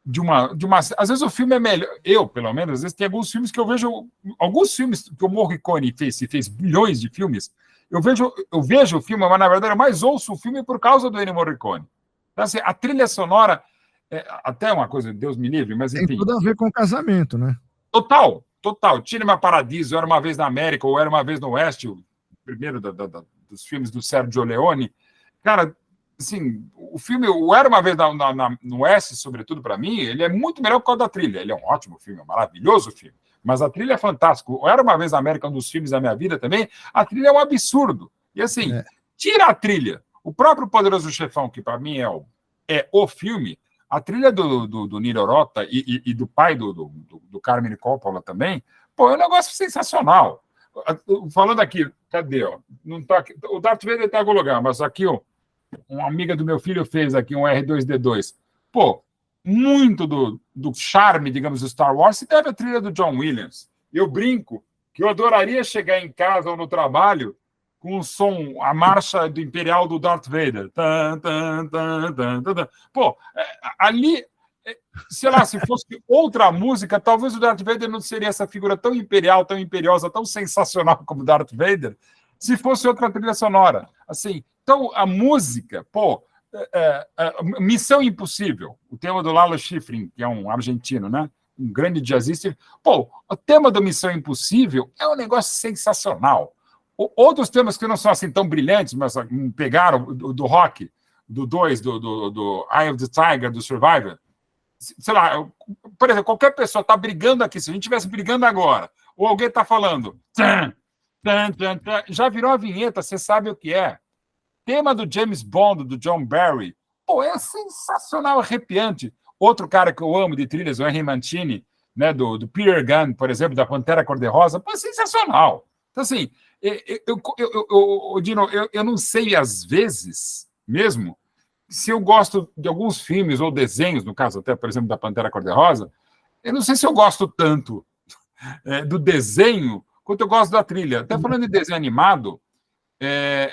Speaker 4: de uma... Às vezes o filme é melhor... Eu, pelo menos, às vezes tem alguns filmes que eu vejo... Alguns filmes que o Morricone fez bilhões de filmes, eu vejo o filme, mas, na verdade, eu mais ouço o filme por causa do Ennio Morricone. Então, assim, a trilha sonora, até uma coisa, Deus me livre, mas enfim...
Speaker 3: Tem tudo a ver com o casamento, né?
Speaker 4: Total. Cinema Paradiso, Era Uma Vez na América, ou Era Uma Vez no Oeste, o primeiro dos filmes do Sergio Leone. Cara, assim, o filme, o Era Uma Vez no Oeste, sobretudo para mim, ele é muito melhor por causa da trilha. Ele é um ótimo filme, é um maravilhoso filme, mas a trilha é fantástica. O Era Uma Vez na América, um dos filmes da minha vida também, a trilha é um absurdo. E assim, tira a trilha. O próprio Poderoso Chefão, que para mim é o filme, a trilha do Nino Rota e do pai do Carmine Coppola também, pô, é um negócio sensacional. Falando aqui, cadê? Ó? Não tá aqui, o Darth Vader está em algum lugar, mas aqui, ó, uma amiga do meu filho fez aqui um R2-D2. Pô, muito do charme, digamos, do Star Wars se deve à trilha do John Williams. Eu brinco que eu adoraria chegar em casa ou no trabalho com o som, a marcha do Imperial do Darth Vader. Pô, ali, sei lá, se fosse outra música, talvez o Darth Vader não seria essa figura tão imperial, tão imperiosa, tão sensacional como o Darth Vader, se fosse outra trilha sonora. Assim, então, a música, pô, Missão Impossível, o tema do Lalo Schifrin, que é um argentino, né? Um grande jazzista. Pô, o tema do Missão Impossível é um negócio sensacional. Outros temas que não são assim tão brilhantes, mas pegaram do rock, do 2, do Eye of the Tiger, do Survivor. Sei lá, por exemplo, qualquer pessoa está brigando aqui, se a gente estivesse brigando agora, ou alguém está falando, já virou a vinheta, você sabe o que é. Tema do James Bond, do John Barry, pô, é sensacional, arrepiante. Outro cara que eu amo de trilhas, o Henry Mancini, né, do Peter Gunn, por exemplo, da Pantera Cor-de-Rosa, pô, é sensacional. Então, assim, Dino, eu não sei, às vezes, mesmo, se eu gosto de alguns filmes ou desenhos, no caso até, por exemplo, da Pantera Cor-de-Rosa, eu não sei se eu gosto tanto do desenho quanto eu gosto da trilha. Até falando de desenho animado,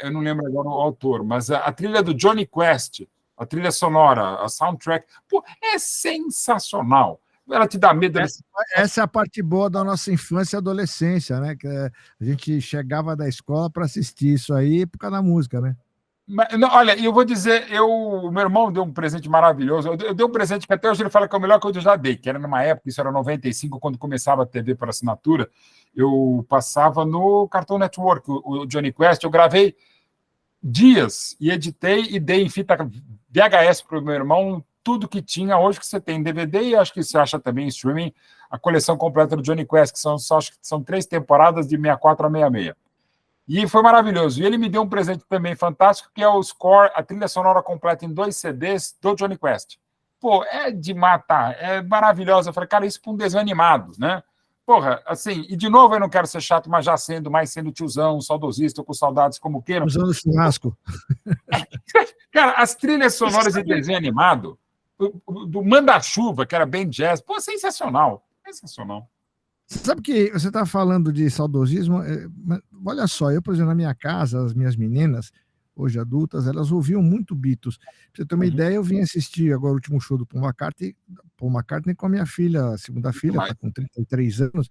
Speaker 4: eu não lembro agora o autor, mas a trilha do Johnny Quest, a trilha sonora, a soundtrack, pô, é sensacional. Ela te dá medo.
Speaker 3: Essa é a parte boa da nossa infância e adolescência, né? Que a gente chegava da escola para assistir isso aí por causa da música, né?
Speaker 4: Mas, não, olha, eu vou dizer, o meu irmão deu um presente maravilhoso. Eu dei um presente que até hoje ele fala que é o melhor que eu já dei, que era numa época, isso era 95, quando começava a TV por assinatura, eu passava no Cartoon Network, o Johnny Quest, eu gravei dias e editei e dei em fita VHS para o meu irmão, tudo que tinha hoje que você tem em DVD e acho que você acha também em streaming, a coleção completa do Johnny Quest, que acho que são 3 temporadas de 64 a 66. E foi maravilhoso. E ele me deu um presente também fantástico, que é o score, a trilha sonora completa em 2 CDs do Johnny Quest. Pô, é de matar, é maravilhosa. Eu falei, cara, isso para um desenho animado, né? porra, assim, e de novo eu não quero ser chato, mas já mais sendo tiozão, saudosista, com saudades como queiram.
Speaker 3: Usando churrasco.
Speaker 4: Cara, as trilhas sonoras de desenho animado, do Manda-Chuva, que era bem jazz, pô, sensacional. Sensacional.
Speaker 3: Você sabe que você está falando de saudosismo? Olha só, eu, por exemplo, na minha casa, as minhas meninas, hoje adultas, elas ouviam muito Beatles. Pra você ter uma ideia, eu vim assistir agora o último show do Paul McCartney com a minha filha, a segunda filha, está com 33 anos,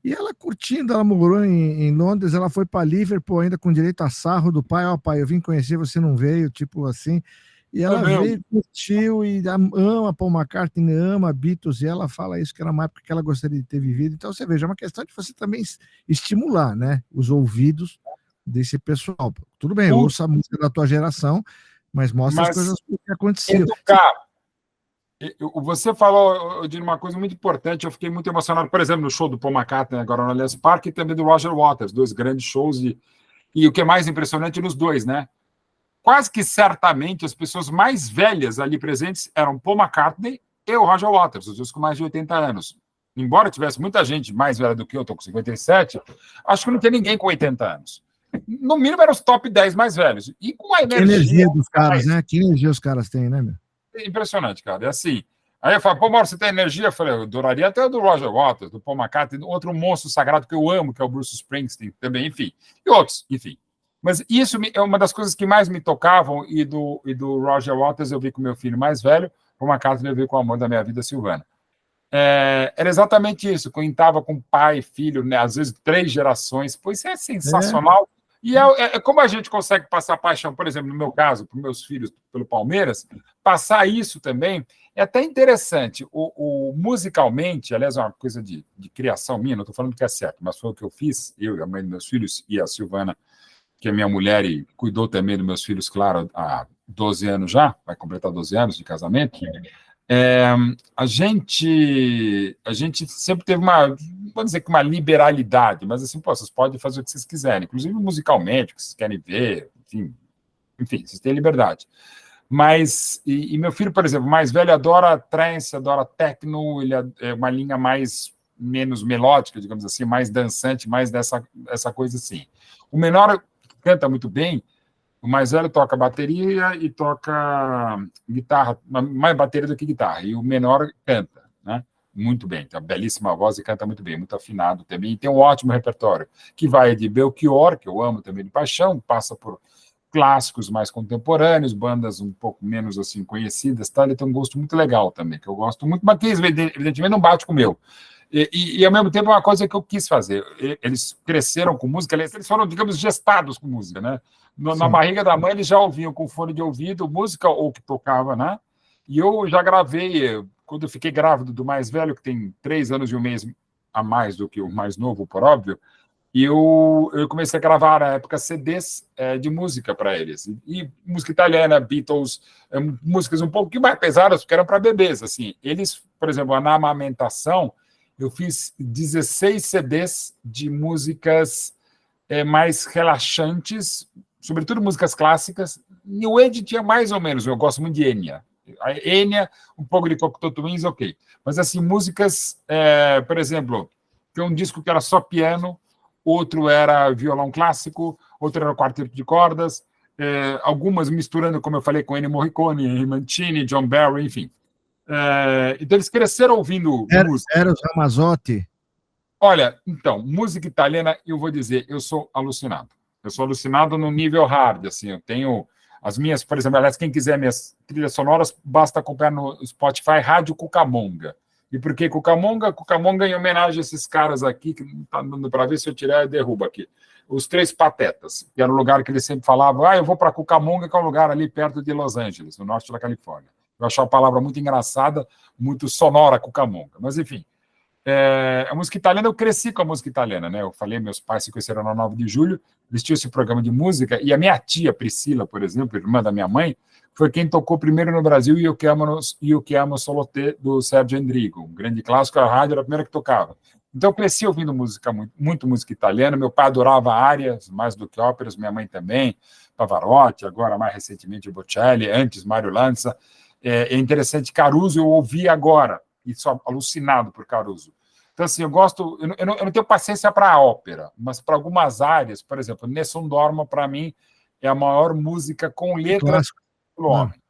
Speaker 3: e ela curtindo, ela morou em Londres, ela foi para Liverpool ainda com direito a sarro do pai, ó pai, eu vim conhecer, você não veio, tipo assim, e ela veio, curtiu e ama Paul McCartney, ama Beatles, e ela fala isso, que era uma época que ela gostaria de ter vivido. Então você veja, é uma questão de você também estimular, né, os ouvidos desse pessoal. Tudo bem, ouça a música da tua geração, mas mostra as coisas que aconteciam.
Speaker 4: Educar. Você falou de uma coisa muito importante, eu fiquei muito emocionado, por exemplo, no show do Paul McCartney, agora no Allianz Parque, e também do Roger Waters, dois grandes shows, e o que é mais impressionante nos dois, né? Quase que certamente as pessoas mais velhas ali presentes eram Paul McCartney e o Roger Waters, os dois com mais de 80 anos. Embora tivesse muita gente mais velha do que eu, estou com 57, acho que não tem ninguém com 80 anos. No mínimo eram os top 10 mais velhos. E com a
Speaker 3: energia dos caras, né? Que energia os caras têm, né, meu?
Speaker 4: É impressionante, cara. É assim. Aí eu falo, pô, Mauro, você tem energia? Eu falei, eu adoraria até o do Roger Waters, do Paul McCartney, outro monstro sagrado que eu amo, que é o Bruce Springsteen também, enfim. E outros, enfim. Mas isso é uma das coisas que mais me tocavam, e do Roger Waters eu vi com meu filho mais velho, Paul McCartney eu vi com o amor da minha vida, Silvana. Era exatamente isso, quando estava com pai, filho, né, às vezes 3 gerações, pois é sensacional. E como a gente consegue passar paixão, por exemplo, no meu caso, para meus filhos pelo Palmeiras, passar isso também é até interessante. Musicalmente, aliás, é uma coisa de criação minha, não estou falando que é certo, mas foi o que eu fiz, eu e a mãe dos meus filhos, e a Silvana, que é minha mulher e cuidou também dos meus filhos, claro, há 12 anos já, vai completar 12 anos de casamento. A gente sempre teve vou dizer que uma liberalidade, mas assim, pô, vocês podem fazer o que vocês quiserem, inclusive musicalmente, o que vocês querem ver, enfim, vocês têm liberdade. Mas, e meu filho, por exemplo, mais velho, adora trance, adora techno, ele é uma linha menos melódica, digamos assim, mais dançante, mais dessa coisa assim. O menor canta muito bem. O mais velho toca bateria e toca guitarra, mais bateria do que guitarra. E o menor canta, né? Muito bem, tem uma belíssima voz e canta muito bem, muito afinado também. E tem um ótimo repertório, que vai de Belchior, que eu amo também de paixão, passa por clássicos mais contemporâneos, bandas um pouco menos assim conhecidas, tá? Ele tem um gosto muito legal também, que eu gosto muito, mas que evidentemente não bate com o meu. E ao mesmo tempo é uma coisa que eu quis fazer. Eles cresceram com música, eles foram, digamos, gestados com música, né? Na barriga da mãe eles já ouviam com fone de ouvido música ou que tocava, né? E eu já gravei, quando eu fiquei grávido do mais velho, que tem 3 anos e 1 mês a mais do que o mais novo, por óbvio, e eu comecei a gravar, na época, CDs de música para eles. E música italiana, Beatles, músicas um pouco mais pesadas, porque eram para bebês, assim. Eles, por exemplo, na amamentação, eu fiz 16 CDs de músicas mais relaxantes, sobretudo músicas clássicas. E o Ed tinha mais ou menos, eu gosto muito de Enya. A Enya, um pouco de Cocteau Twins, ok. Mas, assim, músicas, por exemplo, tem um disco que era só piano, outro era violão clássico, outro era quarteto de cordas, algumas misturando, como eu falei, com Ennio Morricone, Mancini, John Barry, enfim. Então, eles cresceram ouvindo música.
Speaker 3: Eros Ramazzotti.
Speaker 4: Olha, então, música italiana, eu vou dizer, eu sou alucinado. Eu sou alucinado no nível hard, assim, eu tenho as minhas, por exemplo, aliás, quem quiser minhas trilhas sonoras, basta acompanhar no Spotify Rádio Cucamonga. E por que Cucamonga? Cucamonga em homenagem a esses caras aqui, que não está dando para ver, se eu tirar, eu derrubo aqui. Os 3 Patetas, que era o lugar que eles sempre falavam, eu vou para Cucamonga, que é um lugar ali perto de Los Angeles, no norte da Califórnia. Eu achei a palavra muito engraçada, muito sonora, Cucamonga. Mas, enfim, a música italiana, eu cresci com a música italiana, né? Eu falei, meus pais se conheceram na 9 de julho, eles tinham esse programa de música, e a minha tia, Priscila, por exemplo, irmã da minha mãe, foi quem tocou primeiro no Brasil Io Che Amo Solo Te, do Sergio Endrigo, um grande clássico, a rádio era a primeira que tocava. Então, eu cresci ouvindo música, muito música italiana, meu pai adorava áreas, mais do que óperas, minha mãe também, Pavarotti, agora mais recentemente Bocelli, antes Mário Lanza. É interessante, Caruso eu ouvi agora, e só alucinado por Caruso. Então, assim, eu gosto. Eu não tenho paciência para a ópera, mas para algumas áreas, por exemplo, Nessun Dorma, para mim, é a maior música com letra do homem.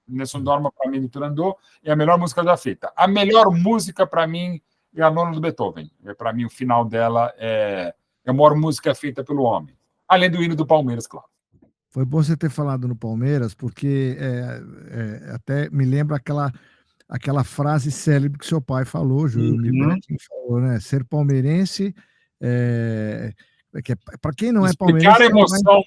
Speaker 4: Nessun Dorma, para mim, de Turandot, é a melhor música já feita. A melhor música, para mim, é a Nona do Beethoven. Para mim, o final dela é a maior música feita pelo homem. Além do hino do Palmeiras, claro.
Speaker 3: Foi bom você ter falado no Palmeiras, porque até me lembra aquela frase célebre que seu pai falou, Júlio Betting falou, né? Ser palmeirense, para quem não é palmeirense...
Speaker 4: Explicar a emoção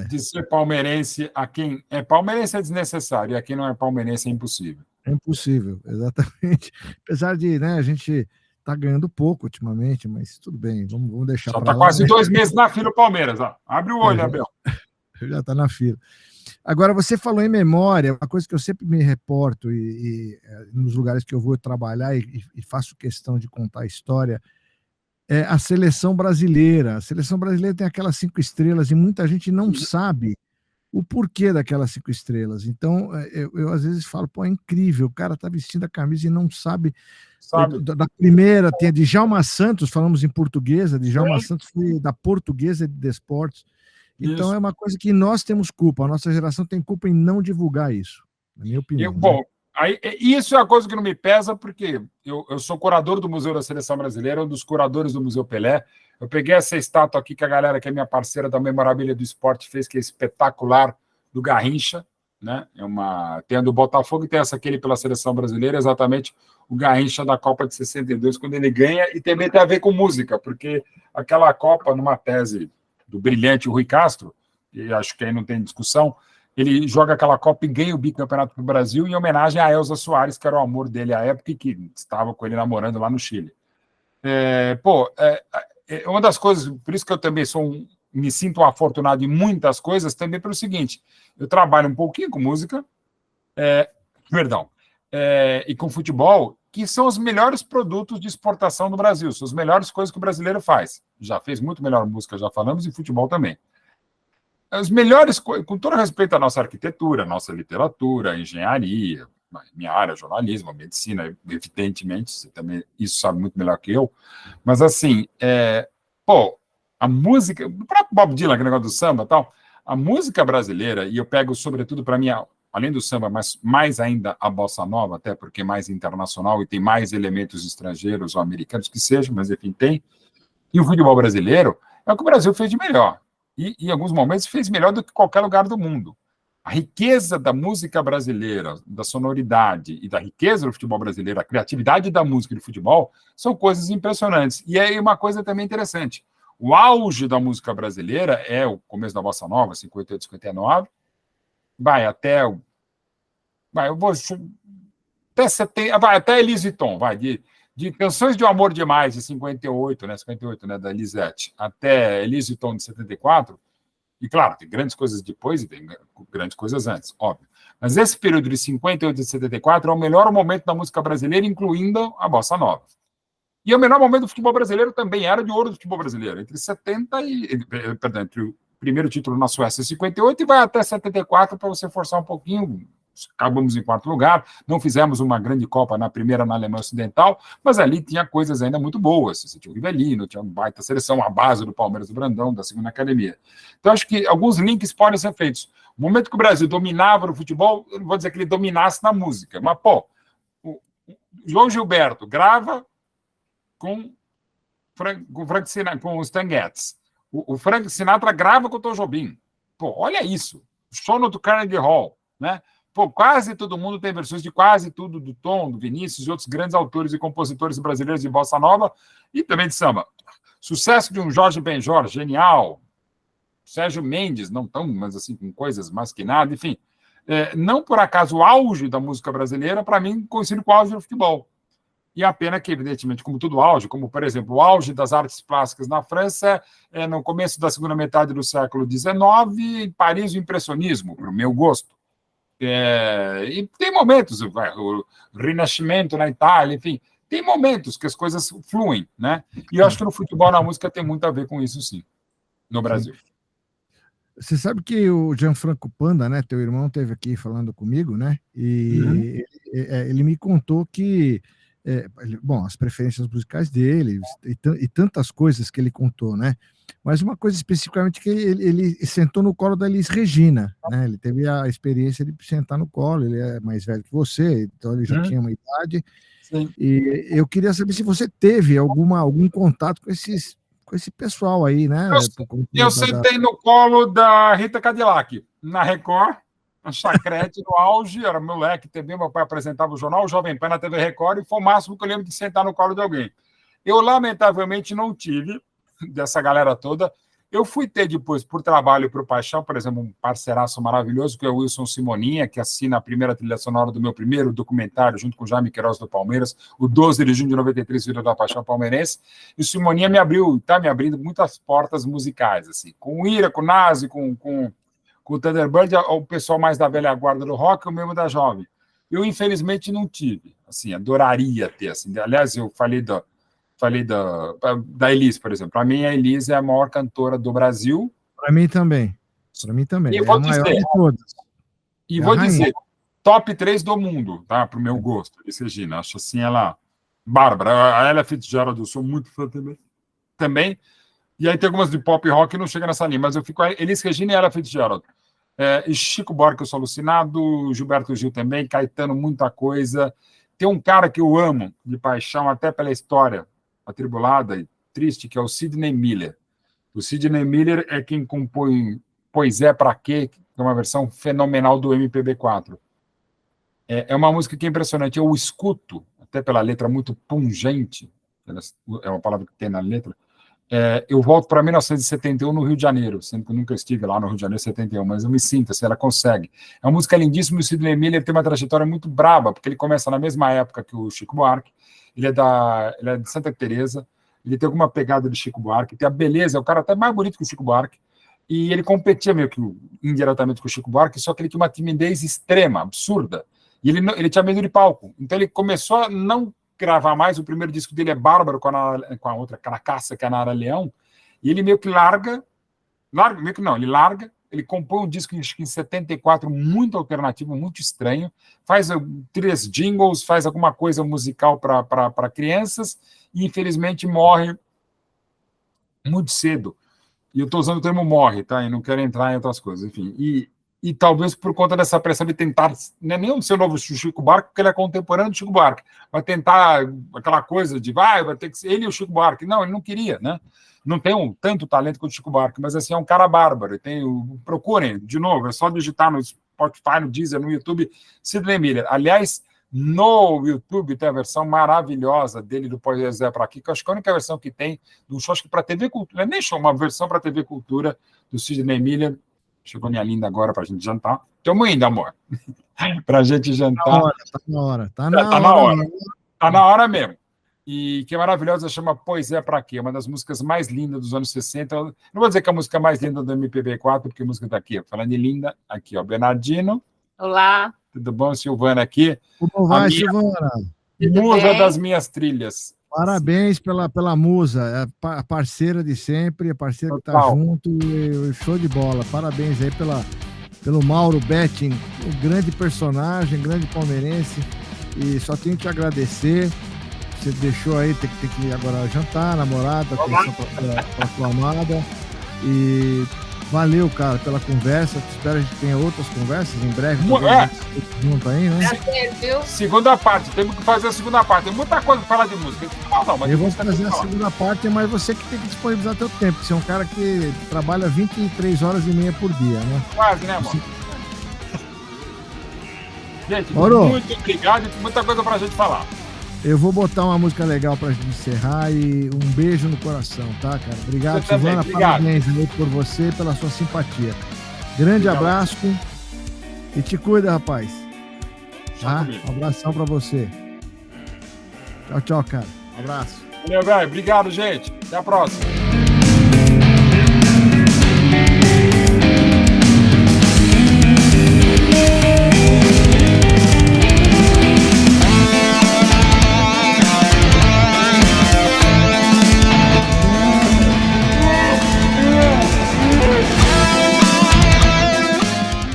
Speaker 4: de ser palmeirense a quem é palmeirense é desnecessário, e a quem não é palmeirense é impossível.
Speaker 3: É impossível, exatamente. Apesar de, né, a gente tá ganhando pouco ultimamente, mas tudo bem, vamos deixar
Speaker 4: para
Speaker 3: lá.
Speaker 4: Já está quase 2 meses na fila o Palmeiras. Ó. Abre o olho, Abel.
Speaker 3: Já está na fila. Agora, você falou em memória, uma coisa que eu sempre me reporto e nos lugares que eu vou trabalhar e faço questão de contar a história, é a seleção brasileira. A seleção brasileira tem aquelas 5 estrelas e muita gente não sabe o porquê daquelas 5 estrelas. Então, eu às vezes falo, pô, é incrível, o cara tá vestindo a camisa e não sabe. Da primeira, tem a Djalma Santos, falamos em portuguesa, Djalma Santos foi da Portuguesa de Desportos. Então, é uma coisa que nós temos culpa, a nossa geração tem culpa em não divulgar isso, na minha opinião.
Speaker 4: Bom, aí, isso é a coisa que não me pesa, porque eu sou curador do Museu da Seleção Brasileira, um dos curadores do Museu Pelé. Eu peguei essa estátua aqui que a galera que é minha parceira da Memorabilia do Esporte fez, que é espetacular, do Garrincha, né? Tem a do Botafogo e tem essa aqui pela Seleção Brasileira, exatamente o Garrincha da Copa de 62, quando ele ganha, e também tem a ver com música, porque aquela Copa, numa tese do brilhante Rui Castro, e acho que aí não tem discussão, ele joga aquela Copa e ganha o bicampeonato do Brasil em homenagem a Elza Soares, que era o amor dele à época e que estava com ele namorando lá no Chile. Uma das coisas, por isso que eu também me sinto afortunado em muitas coisas, também pelo seguinte, eu trabalho um pouquinho com música, e com futebol, que são os melhores produtos de exportação do Brasil, são as melhores coisas que o brasileiro faz. Já fez muito melhor música, já falamos, e futebol também. As melhores coisas, com todo respeito à nossa arquitetura, à nossa literatura, à engenharia, minha área, jornalismo, medicina, evidentemente, você também isso sabe muito melhor que eu, mas assim, a música, o próprio Bob Dylan, aquele negócio do samba e tal, a música brasileira, e eu pego sobretudo para mim, além do samba, mas mais ainda a bossa nova, até porque é mais internacional e tem mais elementos estrangeiros ou americanos que sejam, mas enfim, tem. E o futebol brasileiro é o que o Brasil fez de melhor. E em alguns momentos fez melhor do que qualquer lugar do mundo. A riqueza da música brasileira, da sonoridade e da riqueza do futebol brasileiro, a criatividade da música e do futebol, são coisas impressionantes. E aí uma coisa também interessante. O auge da música brasileira é o começo da bossa nova, 58, 59, vai até Elis Tom, de Canções de Amor Demais, de 58, né, da Elisete, até Elis Tom, de 74, e claro, tem grandes coisas depois e tem grandes coisas antes, óbvio. Mas esse período de 58 e 74 é o melhor momento da música brasileira, incluindo a bossa nova. E o melhor momento do futebol brasileiro também era de ouro do futebol brasileiro, entre o primeiro título na Suécia em 58 e vai até 74 para você forçar um pouquinho. Acabamos em 4º lugar, não fizemos uma grande Copa na primeira na Alemanha Ocidental, mas ali tinha coisas ainda muito boas. Você tinha o Rivelino, tinha uma baita seleção, a base do Palmeiras do Brandão, da segunda academia. Então, acho que alguns links podem ser feitos. O momento que o Brasil dominava no futebol, eu não vou dizer que ele dominasse na música, mas, o João Gilberto grava com o Stan Getz. O Frank Sinatra grava com o Tom Jobim. Olha isso. O show do Carnegie Hall, né? Quase todo mundo tem versões de quase tudo do Tom, do Vinícius e outros grandes autores e compositores brasileiros de bossa nova e também de samba. Sucesso de um Jorge Benjor, genial. Sérgio Mendes, não tão, mas assim, com coisas mais que nada, enfim. Não por acaso o auge da música brasileira, para mim, coincide com o auge do futebol. E a pena que, evidentemente, como todo auge, como, por exemplo, o auge das artes plásticas na França, no começo da segunda metade do século XIX, em Paris, o impressionismo, para o meu gosto. E tem momentos, o Rinascimento na Itália, enfim, tem momentos que as coisas fluem, né? E eu acho que no futebol, na música, tem muito a ver com isso, sim, no Brasil.
Speaker 3: Você sabe que o Gianfranco Panda, né, teu irmão, esteve aqui falando comigo, né? E ele me contou que bom, as preferências musicais dele e tantas coisas que ele contou, né? Mas uma coisa especificamente que ele sentou no colo da Elis Regina, né? Ele teve a experiência de sentar no colo, ele é mais velho que você, então ele já tinha uma idade. Sim. E eu queria saber se você teve algum contato com esse pessoal aí, né?
Speaker 4: Eu sentei no colo da Rita Cadillac, na Record, no Chacrete, no auge, era moleque, TV, meu pai apresentava o jornal, o Jovem Pan na TV Record, e foi o máximo que eu lembro de sentar no colo de alguém. Eu, lamentavelmente, não tive dessa galera toda. Eu fui ter depois, por trabalho e por paixão, por exemplo, um parceiraço maravilhoso, que é o Wilson Simoninha, que assina a primeira trilha sonora do meu primeiro documentário, junto com o Jaime Queiroz do Palmeiras, o 12 de junho de 93, Vida da Paixão Palmeirense. E o Simoninha está me abrindo muitas portas musicais, assim, com o Ira, com o Nazi, com o Thunderbird, o pessoal mais da velha guarda do rock, o mesmo da jovem. Eu, infelizmente, não tive. Assim, adoraria ter. Assim. Aliás, eu falei da Elis, por exemplo. Para mim, a Elis é a maior cantora do Brasil.
Speaker 3: Para mim também.
Speaker 4: E vou dizer,
Speaker 3: de todas.
Speaker 4: E vou dizer, top 3 do mundo, tá? Para o meu gosto, Elis Regina. Acho assim, ela... Bárbara, a Ella Fitzgerald, eu sou muito fã também. E aí tem algumas de pop e rock que não chega nessa linha, mas eu fico Elis Regina e Ella Fitzgerald. E Chico Buarque, eu sou alucinado, Gilberto Gil também, Caetano, muita coisa. Tem um cara que eu amo de paixão, até pela história atribulada e triste, que é o Sidney Miller. O Sidney Miller é quem compõe Pois é, Pra Quê, que é uma versão fenomenal do MPB4. É uma música que é impressionante. Eu escuto, até pela letra muito pungente, é uma palavra que tem na letra. Eu volto para 1971 no Rio de Janeiro, sendo que eu nunca estive lá no Rio de Janeiro 71, mas eu me sinto, assim, ela consegue. É uma música lindíssima, e o Sidney Miller tem uma trajetória muito braba, porque ele começa na mesma época que o Chico Buarque, ele é de Santa Teresa, ele tem alguma pegada de Chico Buarque, tem a beleza, é o cara até mais bonito que o Chico Buarque, e ele competia meio que indiretamente com o Chico Buarque, só que ele tinha uma timidez extrema, absurda, e ele tinha medo de palco, então ele começou a não gravar mais. O primeiro disco dele é Bárbaro, com a outra caracaça, que é a Nara Leão, e ele meio que ele compõe um disco em 74 muito alternativo, muito estranho, faz 3 jingles, faz alguma coisa musical para crianças, e infelizmente morre muito cedo. E eu estou usando o termo morre, tá? E não quero entrar em outras coisas, enfim. E talvez por conta dessa pressão de tentar, não é nem o seu novo Chico Buarque, porque ele é contemporâneo do Chico Buarque, vai tentar aquela coisa de vai ter que ser ele e o Chico Buarque. Não, ele não queria, né? Não tem tanto talento quanto o Chico Buarque, mas assim, é um cara bárbaro. Procurem, de novo, é só digitar no Spotify, no Deezer, no YouTube, Sidney Miller. Aliás, no YouTube tem a versão maravilhosa dele do Pois é, Pra Quê, que eu acho que é a única versão que tem do show, acho que para TV Cultura, não é nem show, uma versão para TV Cultura do Sidney Miller. Chegou minha linda agora para a gente jantar. Estamos indo, amor. Para a gente jantar.
Speaker 3: Tá na hora.
Speaker 4: Tá na hora mesmo. E que é maravilhosa, chama Pois é, Pra Quê? Uma das músicas mais lindas dos anos 60. Não vou dizer que é a música mais linda do MPB4, porque a música está aqui. Falando de linda, aqui, ó. Bernardino.
Speaker 5: Olá.
Speaker 4: Tudo bom, Silvana aqui?
Speaker 3: Como vai, Silvana?
Speaker 4: Musa das minhas trilhas.
Speaker 3: Parabéns pela musa, a parceira de sempre, a parceira que tá junto, show de bola. Parabéns aí pelo Mauro Betting, um grande personagem, grande palmeirense, e só tenho que te agradecer. Você deixou aí, tem que ir agora jantar, namorada, atenção pra tua amada, e valeu, cara, pela conversa. Espero que a gente tenha outras conversas em breve. Junto aí, né?
Speaker 4: Segunda parte, temos que fazer a segunda parte. Tem muita coisa para falar de música.
Speaker 3: Mas eu vou fazer a segunda parte, mas você que tem que disponibilizar teu tempo. Você é um cara que trabalha 23 horas e meia por dia, né?
Speaker 4: Quase, né, amor? Gente, muito obrigado e muita coisa pra gente falar.
Speaker 3: Eu vou botar uma música legal pra gente encerrar e um beijo no coração, tá, cara? Obrigado, você Silvana. Também, parabéns aí por você e pela sua simpatia. Grande abraço e te cuida, rapaz. Tá? Um abração pra você. Tchau, tchau, cara. Um abraço.
Speaker 4: Valeu, velho. Obrigado, gente. Até a próxima.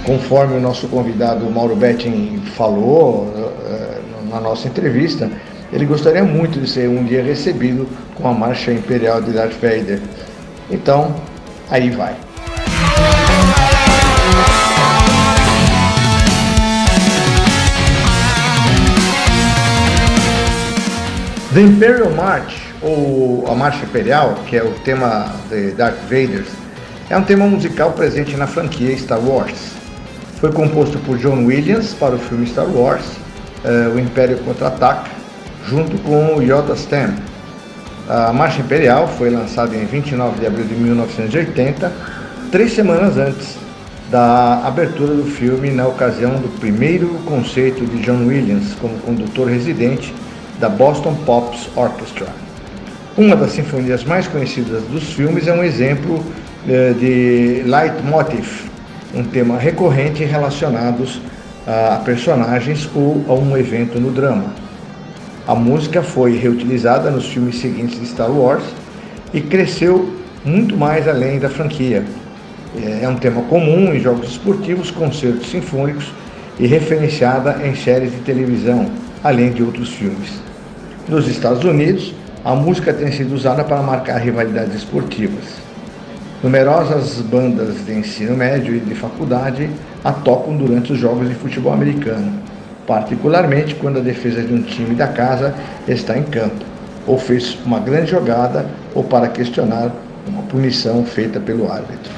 Speaker 2: Conforme o nosso convidado Mauro Betting falou na nossa entrevista, Ele gostaria muito de ser um dia recebido com a marcha imperial de Darth Vader. Então, aí vai. The Imperial March, ou a Marcha Imperial, que é o tema de Darth Vader, é um tema musical presente na franquia Star Wars. Foi composto por John Williams para o filme Star Wars, O Império Contra-Ataca, junto com o Yoda Stem. A Marcha Imperial foi lançada em 29 de abril de 1980, 3 semanas antes da abertura do filme, na ocasião do primeiro concerto de John Williams como condutor residente da Boston Pops Orchestra. Uma das sinfonias mais conhecidas dos filmes é um exemplo de leitmotiv, um tema recorrente relacionados a personagens ou a um evento no drama. A música foi reutilizada nos filmes seguintes de Star Wars e cresceu muito mais além da franquia. É um tema comum em jogos esportivos, concertos sinfônicos e referenciada em séries de televisão, além de outros filmes. Nos Estados Unidos, a música tem sido usada para marcar rivalidades esportivas. Numerosas bandas de ensino médio e de faculdade a tocam durante os jogos de futebol americano, particularmente quando a defesa de um time da casa está em campo, ou fez uma grande jogada, ou para questionar uma punição feita pelo árbitro.